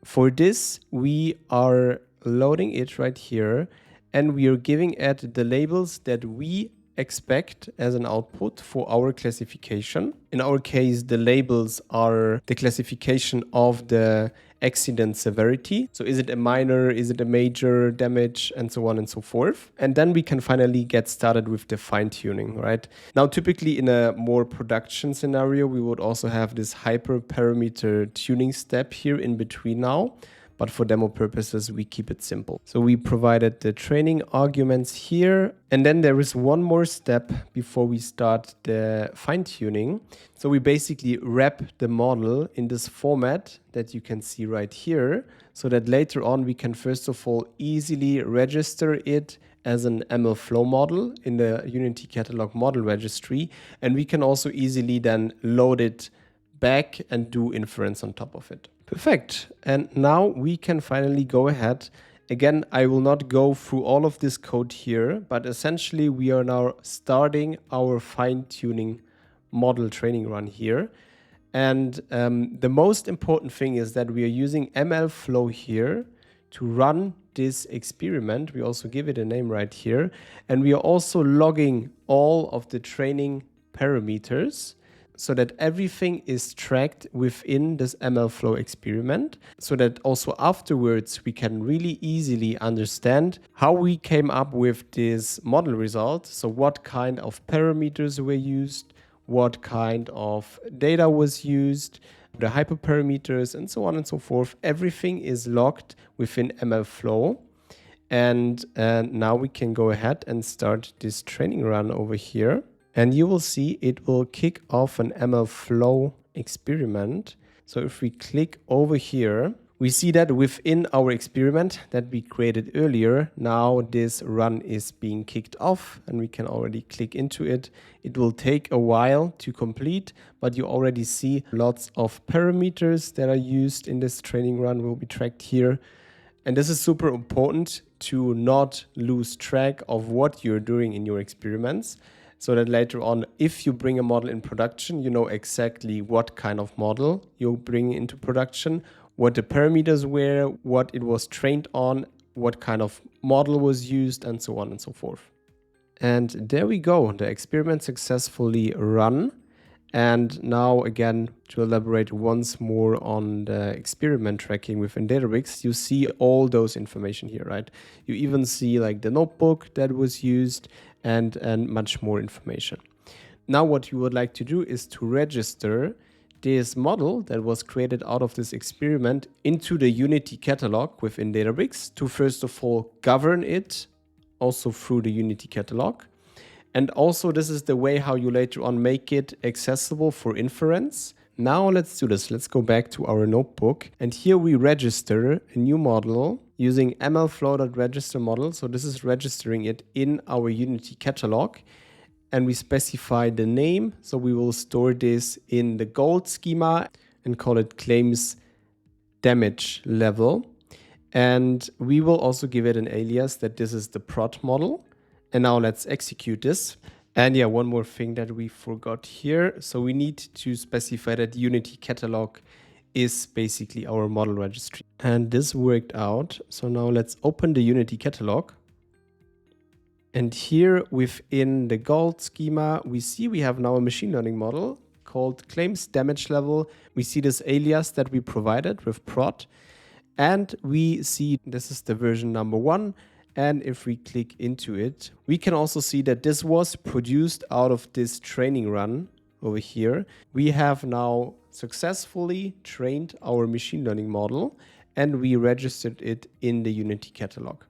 For this, we are loading it right here, and we are giving it the labels that we expect as an output for our classification. In our case, the labels are the classification of the accident severity. So is it a minor, is it a major damage, and so on and so forth. And then we can finally get started with the fine tuning, right? Now, typically in a more production scenario, we would also have this hyperparameter tuning step here in between now. But for demo purposes, we keep it simple. So we provided the training arguments here. And then there is one more step before we start the fine tuning. So we basically wrap the model in this format that you can see right here, so that later on we can first of all easily register it as an MLflow model in the Unity Catalog model registry. And we can also easily then load it back and do inference on top of it. Perfect. And now we can finally go ahead. Again, I will not go through all of this code here, but essentially we are now starting our fine-tuning model training run here. And the most important thing is that we are using MLflow here to run this experiment. We also give it a name right here. And we are also logging all of the training parameters, so that everything is tracked within this MLflow experiment, so that also afterwards we can really easily understand how we came up with this model result. So what kind of parameters were used, what kind of data was used, the hyperparameters, and so on and so forth. Everything is logged within MLflow. And now we can go ahead and start this training run over here. And you will see it will kick off an MLflow experiment. So if we click over here, we see that within our experiment that we created earlier, now this run is being kicked off and we can already click into it. It will take a while to complete, but you already see lots of parameters that are used in this training run will be tracked here. And this is super important to not lose track of what you're doing in your experiments, so that later on, if you bring a model in production, you know exactly what kind of model you bring into production, what the parameters were, what it was trained on, what kind of model was used, and so on and so forth. And there we go, the experiment successfully run. And now again, to elaborate once more on the experiment tracking within Databricks, you see all those information here, right? You even see like the notebook that was used and much more information. Now what you would like to do is to register this model that was created out of this experiment into the Unity Catalog within Databricks to first of all govern it also through the Unity Catalog. And also this is the way how you later on make it accessible for inference. Now let's do this. Let's go back to our notebook. And here we register a new model using MLflow.register model. So this is registering it in our Unity Catalog. And we specify the name. So we will store this in the gold schema and call it claims damage level. And we will also give it an alias that this is the prod model. And now let's execute this. And yeah, one more thing that we forgot here. So we need to specify that Unity Catalog is basically our model registry. And this worked out. So now let's open the Unity Catalog. And here within the gold schema, we see we have now a machine learning model called claims damage level. We see this alias that we provided with prod. And we see this is the version number 1. And if we click into it, we can also see that this was produced out of this training run over here. We have now successfully trained our machine learning model and we registered it in the Unity Catalog.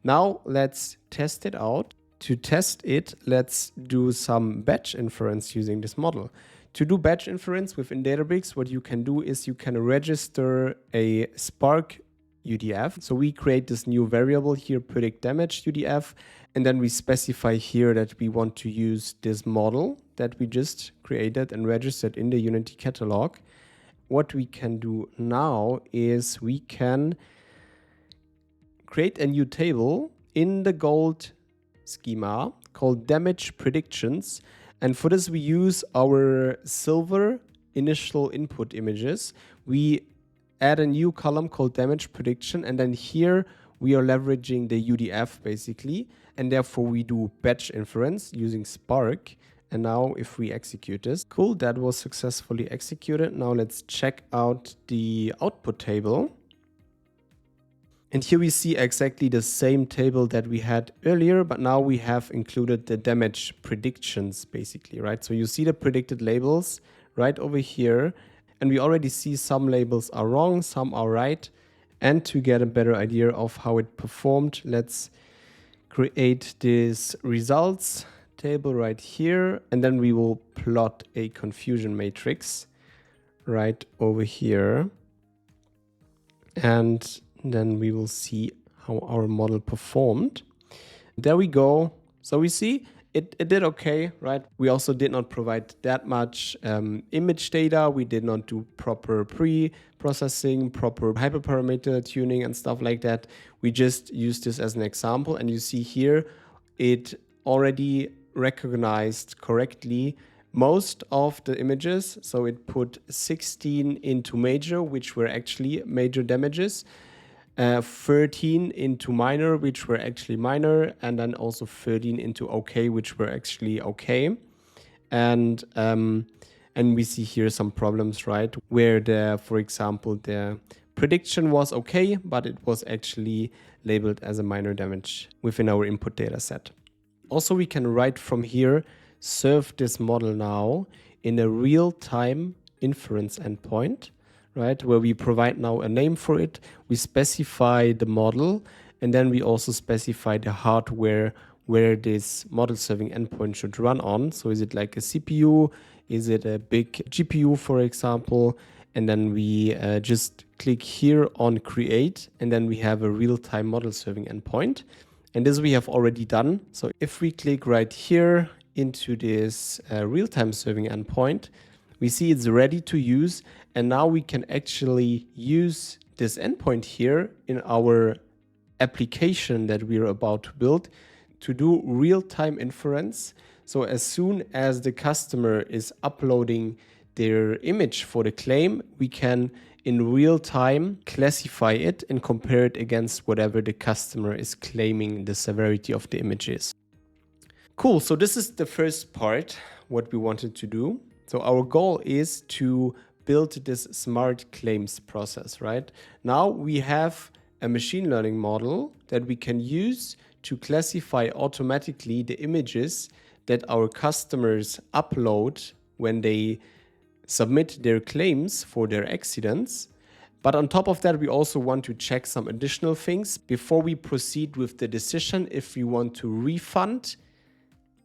Now let's test it out. To test it, let's do some batch inference using this model. To do batch inference within Databricks, what you can do is you can register a Spark UDF. So we create this new variable here, predict damage UDF, and then we specify here that we want to use this model that we just created and registered in the Unity Catalog. What we can do now is we can create a new table in the gold schema called damage predictions. And for this, we use our silver initial input images. We add a new column called damage prediction. And then here we are leveraging the UDF basically. And therefore we do batch inference using Spark. And now if we execute this, cool, that was successfully executed. Now let's check out the output table. And here we see exactly the same table that we had earlier, but now we have included the damage predictions basically, right? So you see the predicted labels right over here, and we already see some labels are wrong, some are right. And to get a better idea of how it performed, let's create this results table right here, and then we will plot a confusion matrix right over here. And then we will see how our model performed. There we go. So we see it did okay, right? We also did not provide that much image data. We did not do proper pre-processing, proper hyperparameter tuning and stuff like that. We just used this as an example. And you see here, it already recognized correctly most of the images. So it put 16 into major, which were actually major damages. 13 into minor, which were actually minor, and then also 13 into okay, which were actually okay. And we see here some problems, right? Where for example, the prediction was okay, but it was actually labeled as a minor damage within our input data set. Also, we can right from here serve this model now in a real-time inference endpoint, right, where we provide now a name for it. We specify the model, and then we also specify the hardware where this model serving endpoint should run on. So is it like a CPU? Is it a big GPU, for example? And then we just click here on create, and then we have a real-time model serving endpoint. And this we have already done. So if we click right here into this real-time serving endpoint, we see it's ready to use. And now we can actually use this endpoint here in our application that we're about to build to do real-time inference. So as soon as the customer is uploading their image for the claim, we can in real time classify it and compare it against whatever the customer is claiming the severity of the image is. Cool, so this is the first part, what we wanted to do. So our goal is to build this smart claims process, right? Now we have a machine learning model that we can use to classify automatically the images that our customers upload when they submit their claims for their accidents. But on top of that, we also want to check some additional things before we proceed with the decision if we want to refund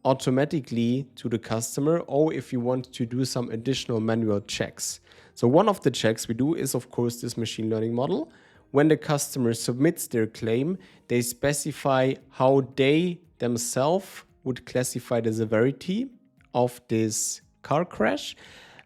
automatically to the customer or if you want to do some additional manual checks. So one of the checks we do is, of course, this machine learning model. When the customer submits their claim, they specify how they themselves would classify the severity of this car crash.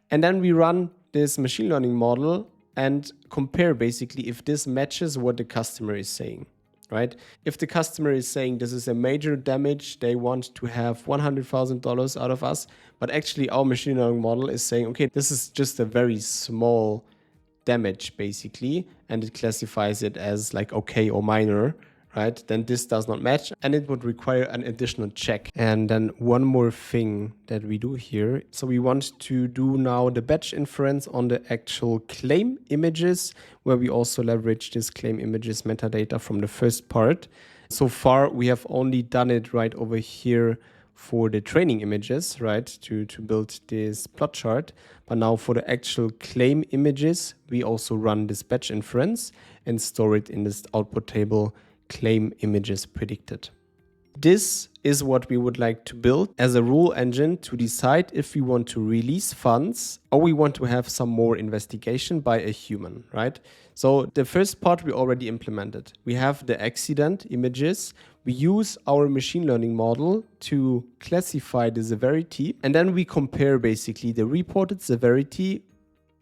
And then we run this machine learning model and compare basically if this matches what the customer is saying, right? If the customer is saying this is a major damage, they want to have $100,000 out of us, but actually our machine learning model is saying, okay, this is just a very small damage basically, and it classifies it as like okay or minor, right? Then this does not match and it would require an additional check. And then one more thing that we do here. So we want to do now the batch inference on the actual claim images, where we also leverage this claim images metadata from the first part. So far, we have only done it right over here for the training images, right? To build this plot chart. But now for the actual claim images, we also run this batch inference and store it in this output table claim images predicted. This is what we would like to build as a rule engine to decide if we want to release funds or we want to have some more investigation by a human, right? So the first part we already implemented. We have the accident images. We use our machine learning model to classify the severity, and then we compare basically the reported severity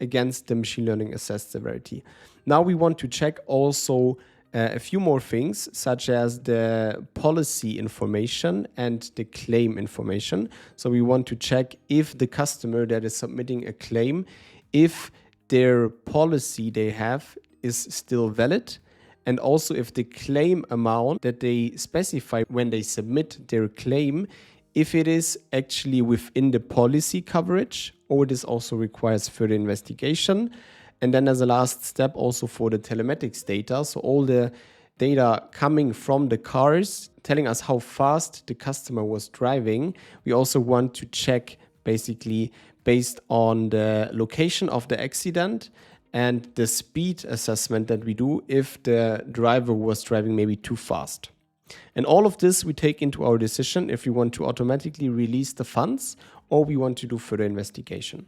against the machine learning assessed severity. Now we want to check also a few more things, such as the policy information and the claim information. So we want to check if the customer that is submitting a claim, if their policy they have is still valid, and also if the claim amount that they specify when they submit their claim, if it is actually within the policy coverage, or this also requires further investigation. And then as a last step, also for the telematics data, so all the data coming from the cars telling us how fast the customer was driving, we also want to check basically based on the location of the accident and the speed assessment that we do if the driver was driving maybe too fast. And all of this we take into our decision if we want to automatically release the funds or we want to do further investigation.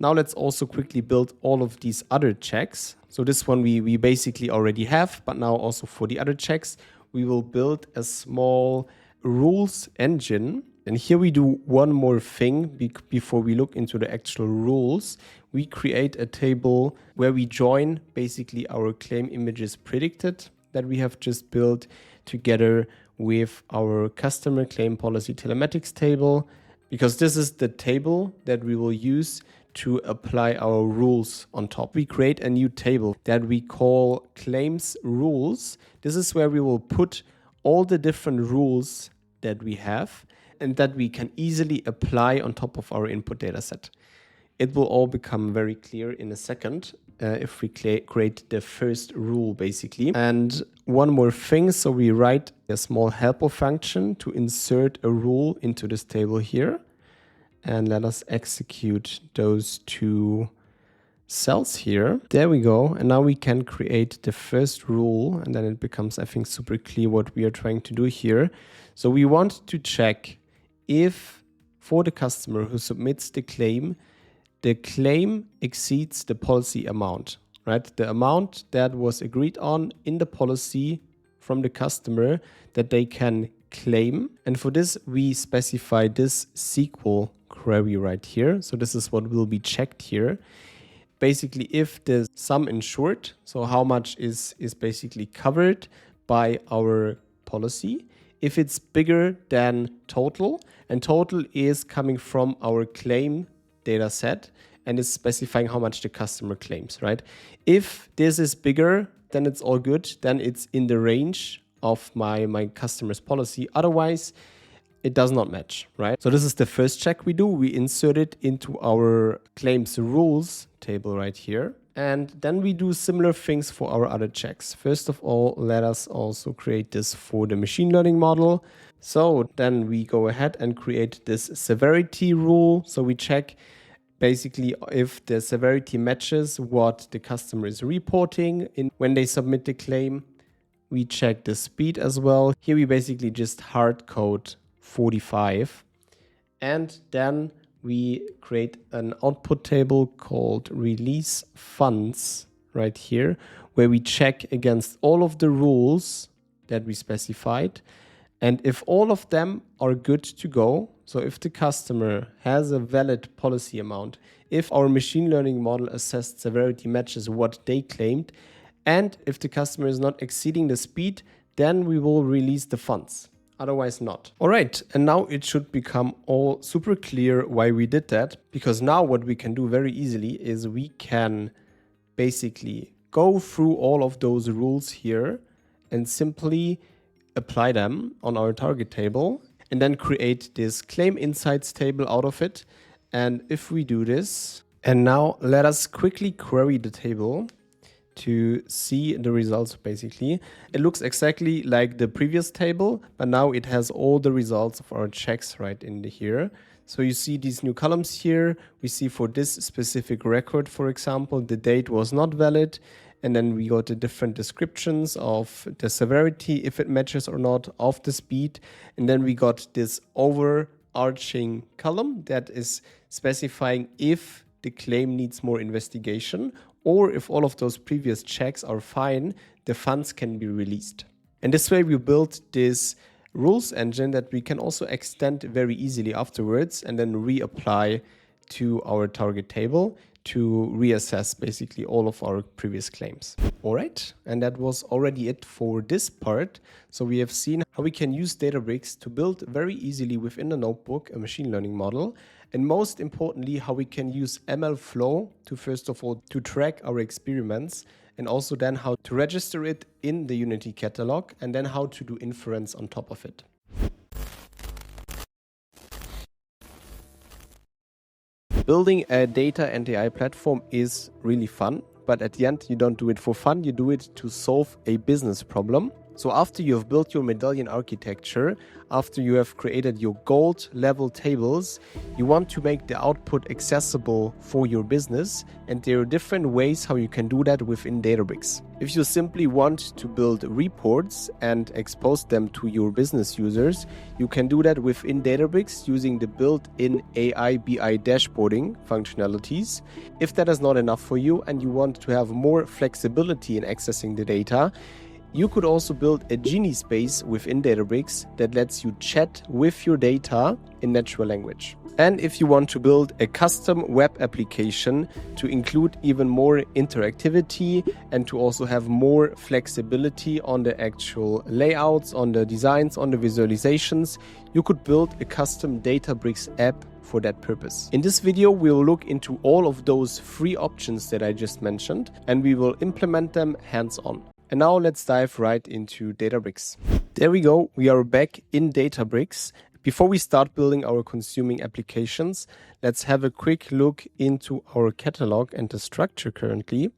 Now let's also quickly build all of these other checks. So this one we basically already have, but now also for the other checks, we will build a small rules engine. And here we do one more thing before we look into the actual rules. We create a table where we join basically our claim images predicted that we have just built together with our customer claim policy telematics table, because this is the table that we will use to apply our rules on top. We create a new table that we call claims rules. This is where we will put all the different rules that we have and that we can easily apply on top of our input data set. It will all become very clear in a second if we create the first rule basically. And one more thing, so we write a small helper function to insert a rule into this table here. And let us execute those two cells here. There we go. And now we can create the first rule, and then it becomes, I think, super clear what we are trying to do here. So we want to check if for the customer who submits the claim exceeds the policy amount, right? The amount that was agreed on in the policy from the customer that they can claim. And for this, we specify this SQL query right here. So this is what will be checked here. Basically, if the sum insured, so how much is basically covered by our policy, if it's bigger than total, and total is coming from our claim data set and is specifying how much the customer claims, right? If this is bigger, then it's all good. Then it's in the range of my customer's policy. Otherwise, it does not match, right? So this is the first check we do. We insert it into our claims rules table right here. And then we do similar things for our other checks. First of all, let us also create this for the machine learning model. So then we go ahead and create this severity rule. So we check basically if the severity matches what the customer is reporting when they submit the claim. We check the speed as well. Here we basically just hard code 45. And then we create an output table called release funds right here, where we check against all of the rules that we specified. And if all of them are good to go, so if the customer has a valid policy amount, if our machine learning model assessed severity matches what they claimed, and if the customer is not exceeding the speed, then we will release the funds. Otherwise not. All right, and now it should become all super clear why we did that, because now what we can do very easily is we can basically go through all of those rules here and simply apply them on our target table and then create this claim insights table out of it. And if we do this, and now let us quickly query the table to see the results basically. It looks exactly like the previous table, but now it has all the results of our checks right in here. So you see these new columns here. We see for this specific record, for example, the date was not valid. And then we got the different descriptions of the severity, if it matches or not, of the speed. And then we got this overarching column that is specifying if the claim needs more investigation, or if all of those previous checks are fine, the funds can be released. And this way we built this rules engine that we can also extend very easily afterwards and then reapply to our target table to reassess basically all of our previous claims. All right, and that was already it for this part. So we have seen how we can use Databricks to build very easily within the notebook a machine learning model. And most importantly, how we can use MLflow to, first of all, to track our experiments, and also then how to register it in the Unity Catalog, and then how to do inference on top of it. Building a data and AI platform is really fun, but at the end, you don't do it for fun, you do it to solve a business problem. So after you have built your medallion architecture, after you have created your gold level tables, you want to make the output accessible for your business, and there are different ways how you can do that within Databricks. If you simply want to build reports and expose them to your business users, you can do that within Databricks using the built-in AI BI dashboarding functionalities. If that is not enough for you and you want to have more flexibility in accessing the data, you could also build a Genie space within Databricks that lets you chat with your data in natural language. And if you want to build a custom web application to include even more interactivity and to also have more flexibility on the actual layouts, on the designs, on the visualizations, you could build a custom Databricks app for that purpose. In this video, we will look into all of those three options that I just mentioned, and we will implement them hands-on. And now let's dive right into Databricks. There we go, we are back in Databricks. Before we start building our consuming applications, let's have a quick look into our catalog and the structure currently.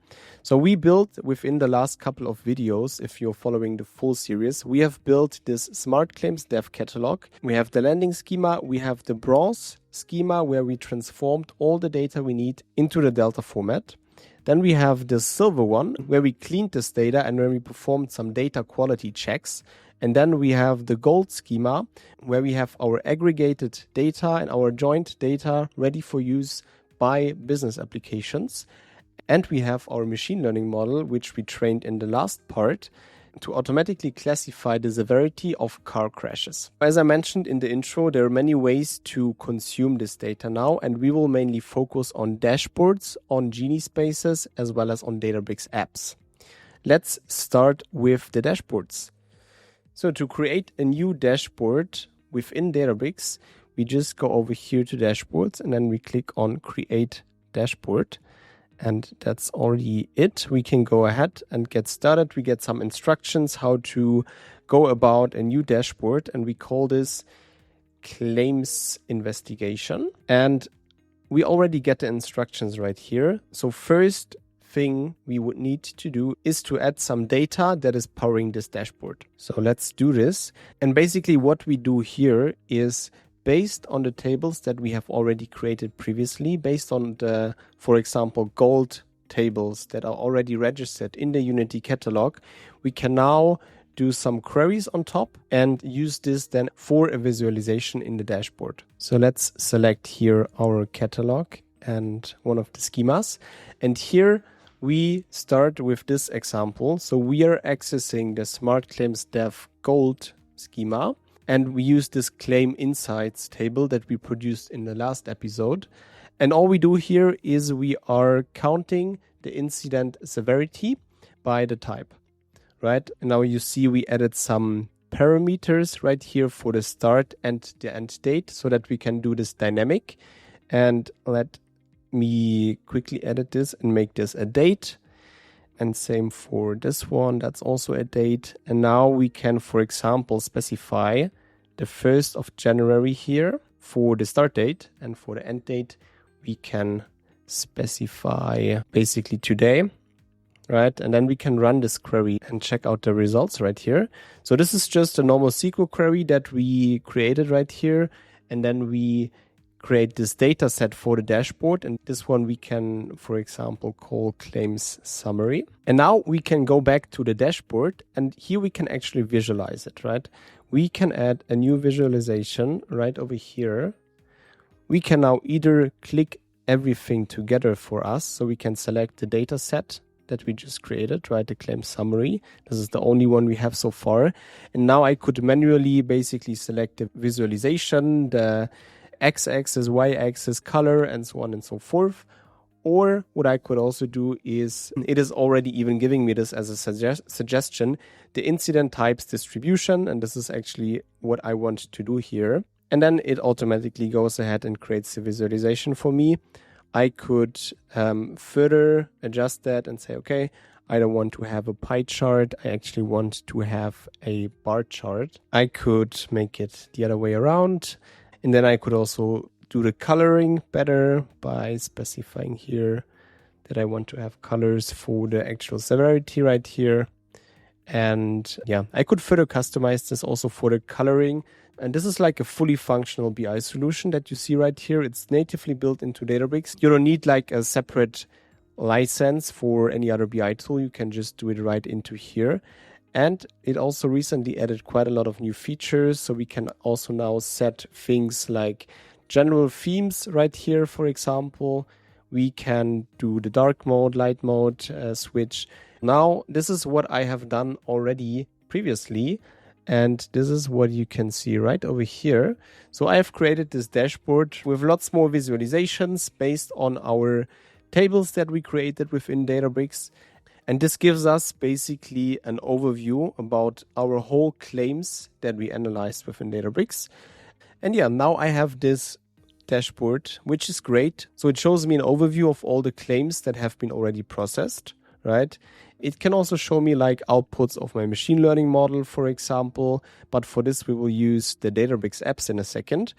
So we built within the last couple of videos, if you're following the full series, we have built this Smart Claims Dev catalog. We have the landing schema, we have the bronze schema where we transformed all the data we need into the Delta format. Then we have the silver one where we cleaned this data and where we performed some data quality checks. And then we have the gold schema where we have our aggregated data and our joint data ready for use by business applications. And we have our machine learning model, which we trained in the last part, to automatically classify the severity of car crashes. As I mentioned in the intro, there are many ways to consume this data now, and we will mainly focus on dashboards, on Genie spaces, as well as on Databricks apps. Let's start with the dashboards. So to create a new dashboard within Databricks, we just go over here to dashboards and then we click on create dashboard. And that's already it. We can go ahead and get started. We get some instructions how to go about a new dashboard, and we call this claims investigation. And we already get the instructions right here. So first thing we would need to do is to add some data that is powering this dashboard. So let's do this. And basically what we do here is based on the tables that we have already created previously, based on the, for example, gold tables that are already registered in the Unity Catalog, we can now do some queries on top and use this then for a visualization in the dashboard. So let's select here our catalog and one of the schemas. And here we start with this example. So we are accessing the Smart Claims Dev Gold schema. And we use this claim insights table that we produced in the last episode. And all we do here is we are counting the incident severity by the type, right? And now you see we added some parameters right here for the start and the end date so that we can do this dynamic. And let me quickly edit this and make this a date. And same for this one, that's also a date. And now we can, for example, specify the 1st of January here for the start date, and for the end date, we can specify basically today, right? And then we can run this query and check out the results right here. So this is just a normal SQL query that we created right here. And then we create this data set for the dashboard. And this one we can, for example, call claims summary. And now we can go back to the dashboard, and here we can actually visualize it, right? We can add a new visualization right over here. We can now either click everything together for us. So we can select the data set that we just created, right? The claim summary. This is the only one we have so far. And now I could manually basically select the visualization, the x-axis, y-axis, color, and so on and so forth. Or what I could also do is, it is already even giving me this as a suggestion, the incident types distribution. And this is actually what I want to do here. And then it automatically goes ahead and creates the visualization for me. I could further adjust that and say, okay, I don't want to have a pie chart. I actually want to have a bar chart. I could make it the other way around. And then I could also do the coloring better by specifying here that I want to have colors for the actual severity right here. And yeah, I could further customize this also for the coloring. And this is like a fully functional BI solution that you see right here. It's natively built into Databricks. You don't need like a separate license for any other BI tool. You can just do it right into here. And it also recently added quite a lot of new features. So we can also now set things like general themes right here, for example. We can do the dark mode, light mode switch. Now, this is what I have done already previously. And this is what you can see right over here. So I have created this dashboard with lots more visualizations based on our tables that we created within Databricks. And this gives us basically an overview about our whole claims that we analyzed within Databricks. And yeah, now I have this dashboard, which is great. So it shows me an overview of all the claims that have been already processed, right? It can also show me like outputs of my machine learning model, for example. But for this, we will use the Databricks apps in a second.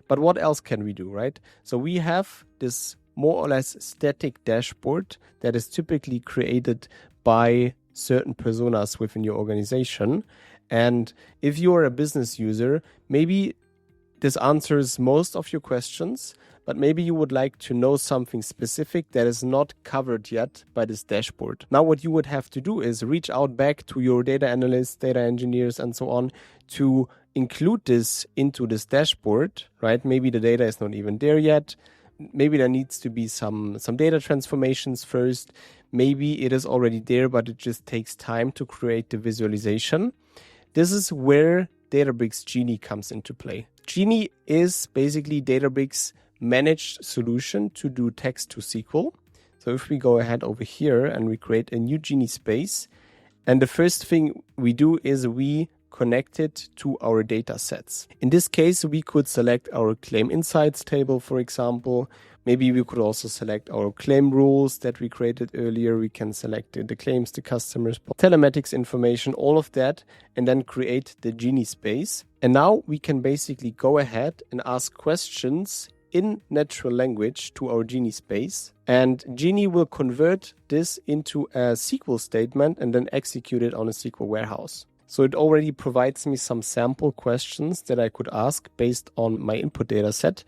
But what else can we do, right? So we have this more or less static dashboard that is typically created by certain personas within your organization. And if you are a business user, maybe this answers most of your questions, but maybe you would like to know something specific that is not covered yet by this dashboard. Now, what you would have to do is reach out back to your data analysts, data engineers, and so on to include this into this dashboard, right? Maybe the data is not even there yet. Maybe there needs to be some data transformations first. Maybe it is already there, but it just takes time to create the visualization. This is where Databricks Genie comes into play. Genie is basically Databricks' managed solution to do text to SQL. So if we go ahead over here and we create a new Genie space, and the first thing we do is we connect it to our data sets. In this case, we could select our claim insights table, for example. Maybe we could also select our claim rules that we created earlier. We can select the claims, the customers, telematics information, all of that, and then create the Genie space. And now we can basically go ahead and ask questions in natural language to our Genie space. And Genie will convert this into a SQL statement and then execute it on a SQL warehouse. So it already provides me some sample questions that I could ask based on my input data set.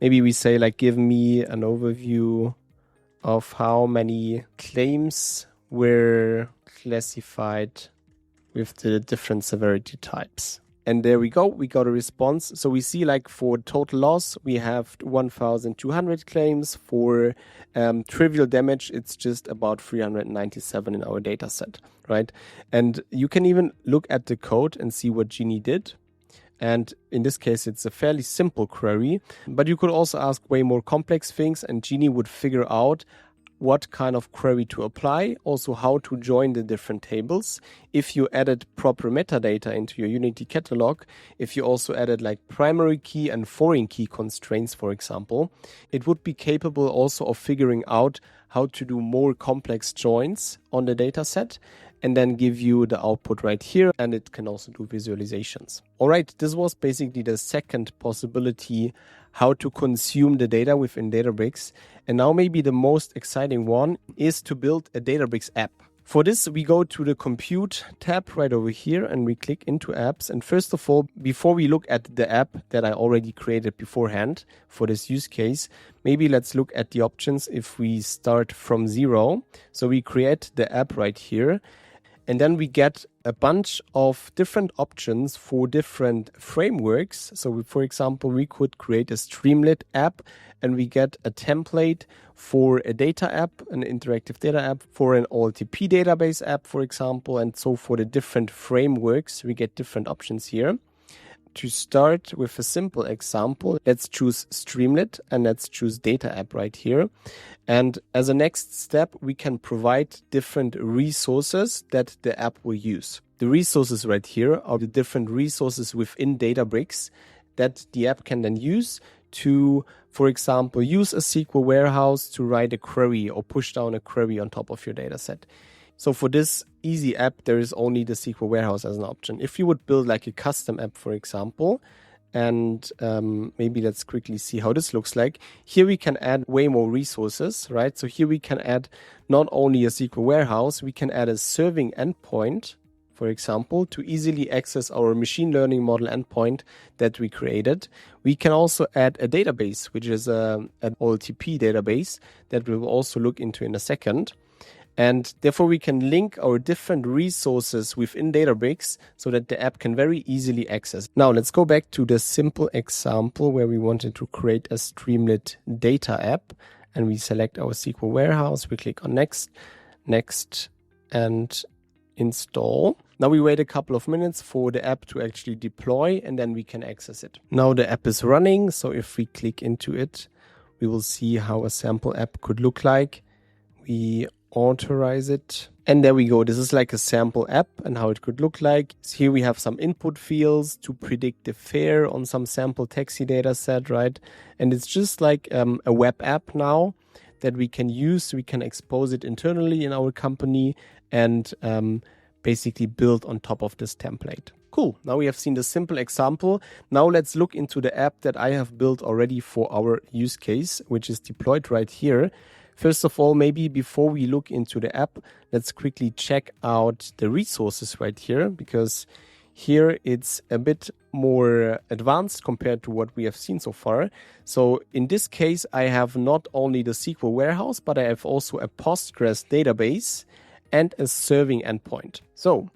Maybe we say like, give me an overview of how many claims were classified with the different severity types. And there we go, we got a response. So we see like for total loss, we have 1,200 claims. For trivial damage, it's just about 397 in our data set, right? And you can even look at the code and see what Genie did. And in this case, it's a fairly simple query, but you could also ask way more complex things and Genie would figure out what kind of query to apply, also how to join the different tables. If you added proper metadata into your Unity catalog, if you also added like primary key and foreign key constraints, for example, it would be capable also of figuring out how to do more complex joins on the data set and then give you the output right here. And it can also do visualizations. All right, this was basically the second possibility how to consume the data within Databricks. And now maybe the most exciting one is to build a Databricks app. For this, we go to the Compute tab right over here and we click into Apps. And first of all, before we look at the app that I already created beforehand for this use case, maybe let's look at the options if we start from 0. So we create the app right here. And then we get a bunch of different options for different frameworks. So for example, we could create a Streamlit app and we get a template for a data app, an interactive data app, for an OLTP database app, for example. And so for the different frameworks, we get different options here. to start with a simple example, let's choose Streamlit and let's choose Data App right here. And as a next step, we can provide different resources that the app will use. The resources right here are the different resources within Databricks that the app can then use to, for example, use a SQL warehouse to write a query or push down a query on top of your dataset. So for this easy app, there is only the SQL warehouse as an option. If you would build like a custom app, for example, and maybe let's quickly see how this looks like. Here we can add way more resources, right? So here we can add not only a SQL warehouse, we can add a serving endpoint, for example, to easily access our machine learning model endpoint that we created. We can also add a database, which is an OLTP database that we will also look into in a second. And therefore, we can link our different resources within Databricks so that the app can very easily access. Now, let's go back to the simple example where we wanted to create a Streamlit data app. And we select our SQL warehouse. We click on Next, Next, and Install. Now we wait a couple of minutes for the app to actually deploy, and then we can access it. Now the app is running. So if we click into it, we will see how a sample app could look like. We authorize it, and there we go. This is like a sample app and how it could look like. So here we have some input fields to predict the fare on some sample taxi data set, right? And it's just like a web app now that we can use. We can expose it internally in our company and basically build on top of this template. Cool. Now we have seen the simple example. Now let's look into the app that I have built already for our use case, which is deployed right here. First of all, maybe before we look into the app, let's quickly check out the resources right here, because here it's a bit more advanced compared to what we have seen so far. So in this case, I have not only the SQL warehouse, but I have also a Postgres database and a serving endpoint. So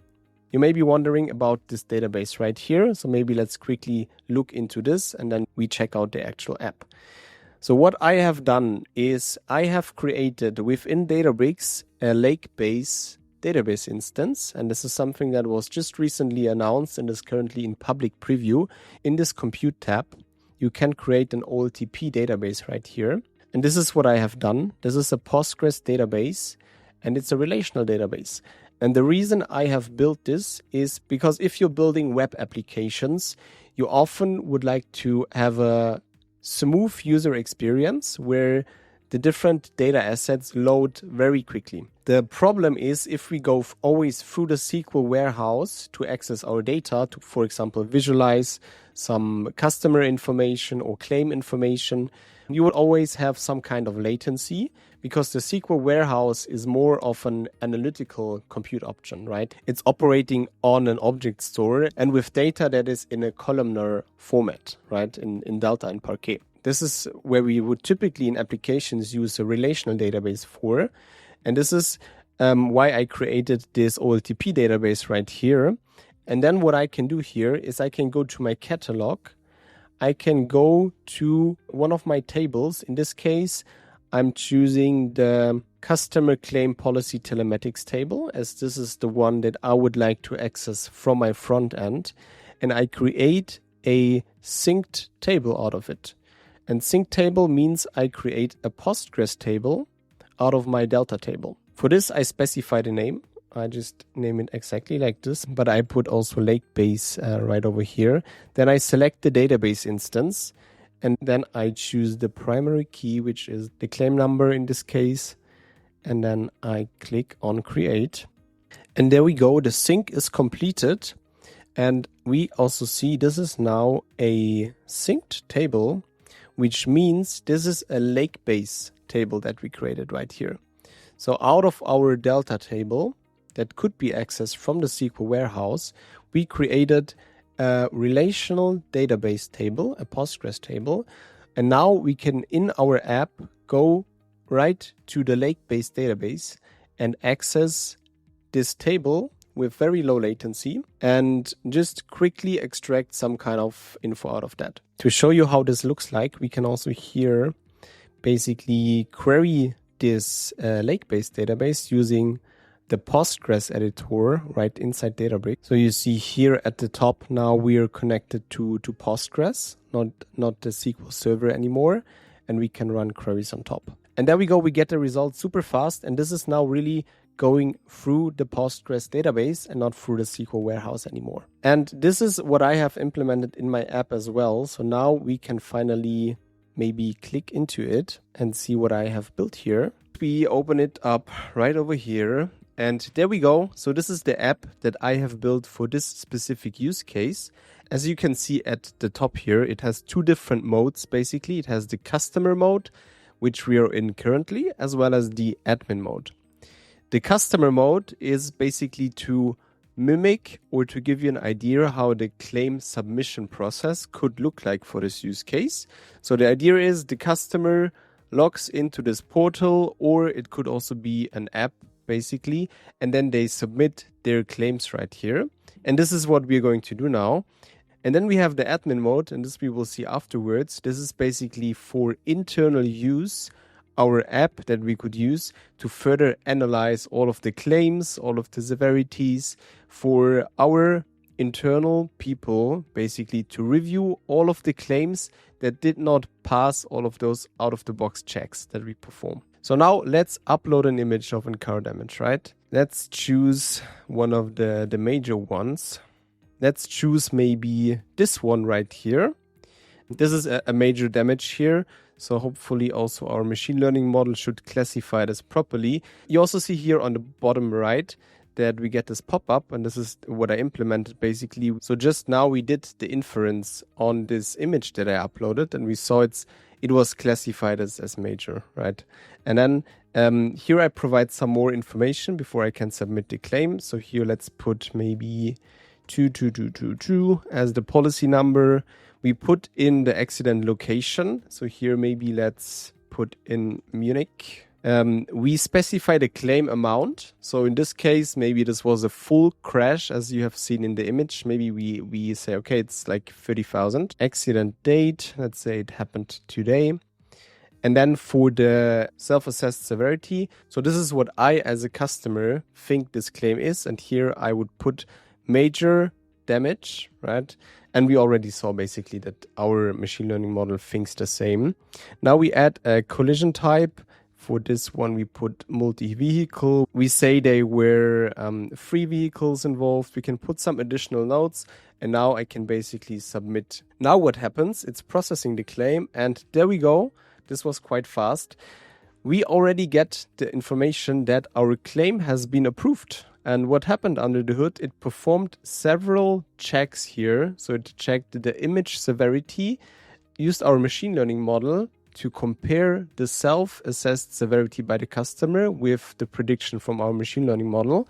you may be wondering about this database right here. So maybe let's quickly look into this and then we check out the actual app. So what I have done is I have created within Databricks a Lakebase database instance. And this is something that was just recently announced and is currently in public preview. In this Compute tab, you can create an OLTP database right here. And this is what I have done. This is a Postgres database and it's a relational database. And the reason I have built this is because if you're building web applications, you often would like to have a smooth user experience where the different data assets load very quickly. The problem is if we go always through the SQL warehouse to access our data to, for example, visualize some customer information or claim information, you will always have some kind of latency because the SQL warehouse is more of an analytical compute option, right? It's operating on an object store and with data that is in a columnar format, right? In Delta and Parquet. This is where we would typically in applications use a relational database for. And this is why I created this OLTP database right here. And then what I can do here is I can go to my catalog. I can go to one of my tables. In this case, I'm choosing the customer claim policy telematics table, as this is the one that I would like to access from my front end. And I create a synced table out of it. And synced table means I create a Postgres table out of my Delta table. For this, I specify the name. I just name it exactly like this, but I put also Lakebase right over here. Then I select the database instance, and then I choose the primary key, which is the claim number in this case. And then I click on create. And there we go. The sync is completed. And we also see this is now a synced table, which means this is a Lakebase table that we created right here. So out of our Delta table that could be accessed from the SQL warehouse, we created a relational database table, a Postgres table. And now we can, in our app, go right to the Lakebase database and access this table with very low latency and just quickly extract some kind of info out of that. To show you how this looks like, we can also here basically query this Lakebase database using the Postgres editor right inside Databricks. So you see here at the top now we are connected to Postgres, not the SQL Server anymore, and we can run queries on top. And there we go, we get the results super fast, and this is now really going through the Postgres database and not through the SQL warehouse anymore. And this is what I have implemented in my app as well. So now we can finally maybe click into it and see what I have built here. We open it up right over here, and there we go. So this is the app that I have built for this specific use case. As you can see at the top here, it has two different modes basically. It has the customer mode, which we are in currently, as well as the admin mode. The customer mode is basically to mimic or to give you an idea how the claim submission process could look like for this use case. So the idea is the customer logs into this portal, or it could also be an app basically, and then they submit their claims right here. And this is what we're going to do now. And then we have the admin mode, and this we will see afterwards. This is basically for internal use, our app that we could use to further analyze all of the claims, all of the severities, for our internal people, basically to review all of the claims that did not pass all of those out-of-the-box checks that we perform. So now let's upload an image of a car damage, right? Let's choose one of the major ones. Let's choose maybe this one right here. This is a major damage here. So hopefully also our machine learning model should classify this properly. You also see here on the bottom right that we get this pop-up, and this is what I implemented basically. So just now we did the inference on this image that I uploaded, and we saw it was classified as major, right? And then here I provide some more information before I can submit the claim. So here let's put maybe 2222 as the policy number. We put in the accident location. So here maybe let's put in Munich. We specify the claim amount. So in this case, maybe this was a full crash as you have seen in the image. Maybe we say, okay, it's like 30,000. Accident date, let's say it happened today. And then for the self-assessed severity. So this is what I as a customer think this claim is. And here I would put major damage, right? And we already saw basically that our machine learning model thinks the same. Now we add a collision type. For this one, we put multi-vehicle. We say they were 3 vehicles involved. We can put some additional notes, and now I can basically submit. Now what happens? It's processing the claim, and there we go. This was quite fast. We already get the information that our claim has been approved. And what happened under the hood, it performed several checks here. So it checked the image severity, used our machine learning model to compare the self-assessed severity by the customer with the prediction from our machine learning model.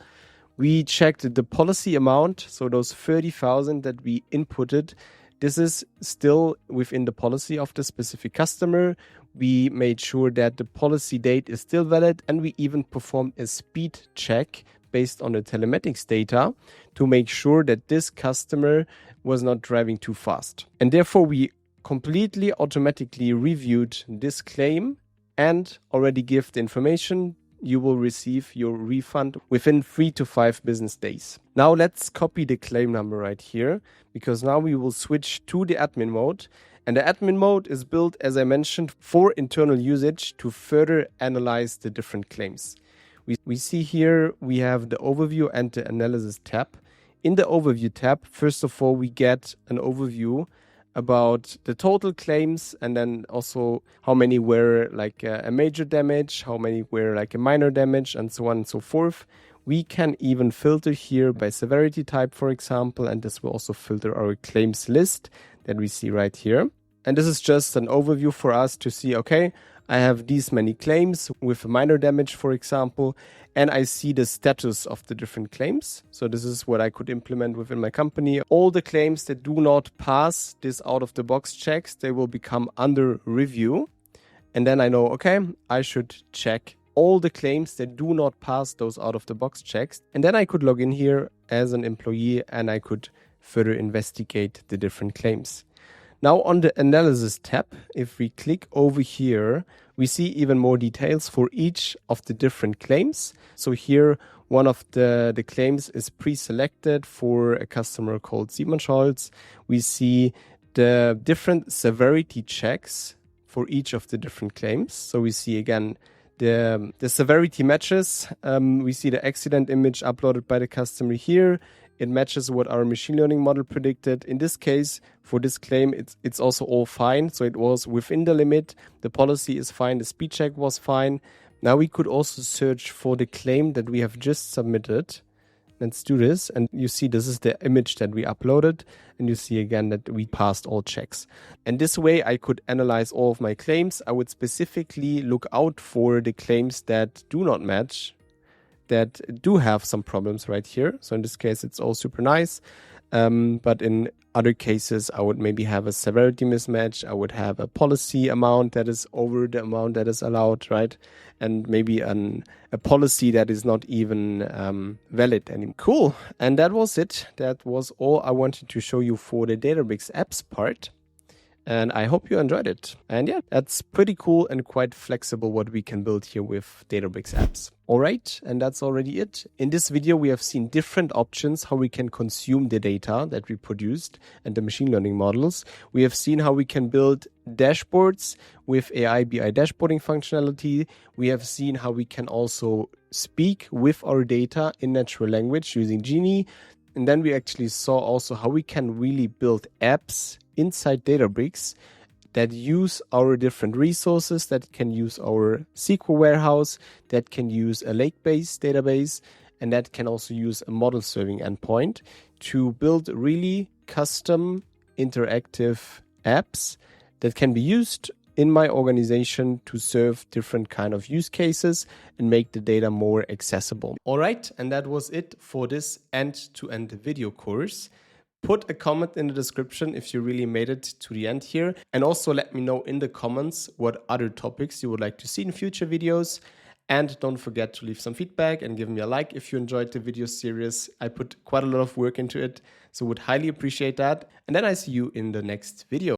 We checked the policy amount, so those 30,000 that we inputted, this is still within the policy of the specific customer. We made sure that the policy date is still valid, and we even performed a speed check based on the telematics data to make sure that this customer was not driving too fast. And therefore, we completely automatically reviewed this claim and already give the information. You will receive your refund within 3 to 5 business days. Now let's copy the claim number right here, because now we will switch to the admin mode. And the admin mode is built, as I mentioned, for internal usage to further analyze the different claims. We see here we have the overview and the analysis tab. In the overview tab, first of all, we get an overview about the total claims, and then also how many were like a major damage, how many were like a minor damage, and so on and so forth. We can even filter here by severity type, for example, and this will also filter our claims list that we see right here. And this is just an overview for us to see, okay, I have these many claims with minor damage, for example, and I see the status of the different claims. So this is what I could implement within my company. All the claims that do not pass this out-of-the-box checks, they will become under review. And then I know, okay, I should check all the claims that do not pass those out-of-the-box checks. And then I could log in here as an employee and I could further investigate the different claims. Now on the analysis tab, if we click over here, we see even more details for each of the different claims. So here one of the claims is pre-selected for a customer called Simon Scholz. We see the different severity checks for each of the different claims. So we see again the severity matches. We see the accident image uploaded by the customer here. It matches what our machine learning model predicted. In this case, for this claim, it's also all fine. So it was within the limit. The policy is fine. The speed check was fine. Now we could also search for the claim that we have just submitted. Let's do this. And you see this is the image that we uploaded. And you see again that we passed all checks. And this way I could analyze all of my claims. I would specifically look out for the claims that do not match, that do have some problems right here. So in this case, it's all super nice. But in other cases, I would maybe have a severity mismatch. I would have a policy amount that is over the amount that is allowed, right? And maybe a policy that is not even valid anymore. Cool. And that was it. That was all I wanted to show you for the Databricks apps part. And I hope you enjoyed it. And yeah, that's pretty cool and quite flexible what we can build here with Databricks apps. All right, and that's already it. In this video, we have seen different options how we can consume the data that we produced and the machine learning models. We have seen how we can build dashboards with AI BI dashboarding functionality. We have seen how we can also speak with our data in natural language using Genie. And then we actually saw also how we can really build apps inside Databricks that use our different resources, that can use our SQL warehouse, that can use a lake-based database, and that can also use a model serving endpoint to build really custom interactive apps that can be used in my organization to serve different kind of use cases and make the data more accessible. All right, and that was it for this end-to-end video course. Put a comment in the description if you really made it to the end here. And also let me know in the comments what other topics you would like to see in future videos. And don't forget to leave some feedback and give me a like if you enjoyed the video series. I put quite a lot of work into it, so would highly appreciate that. And then I see you in the next video.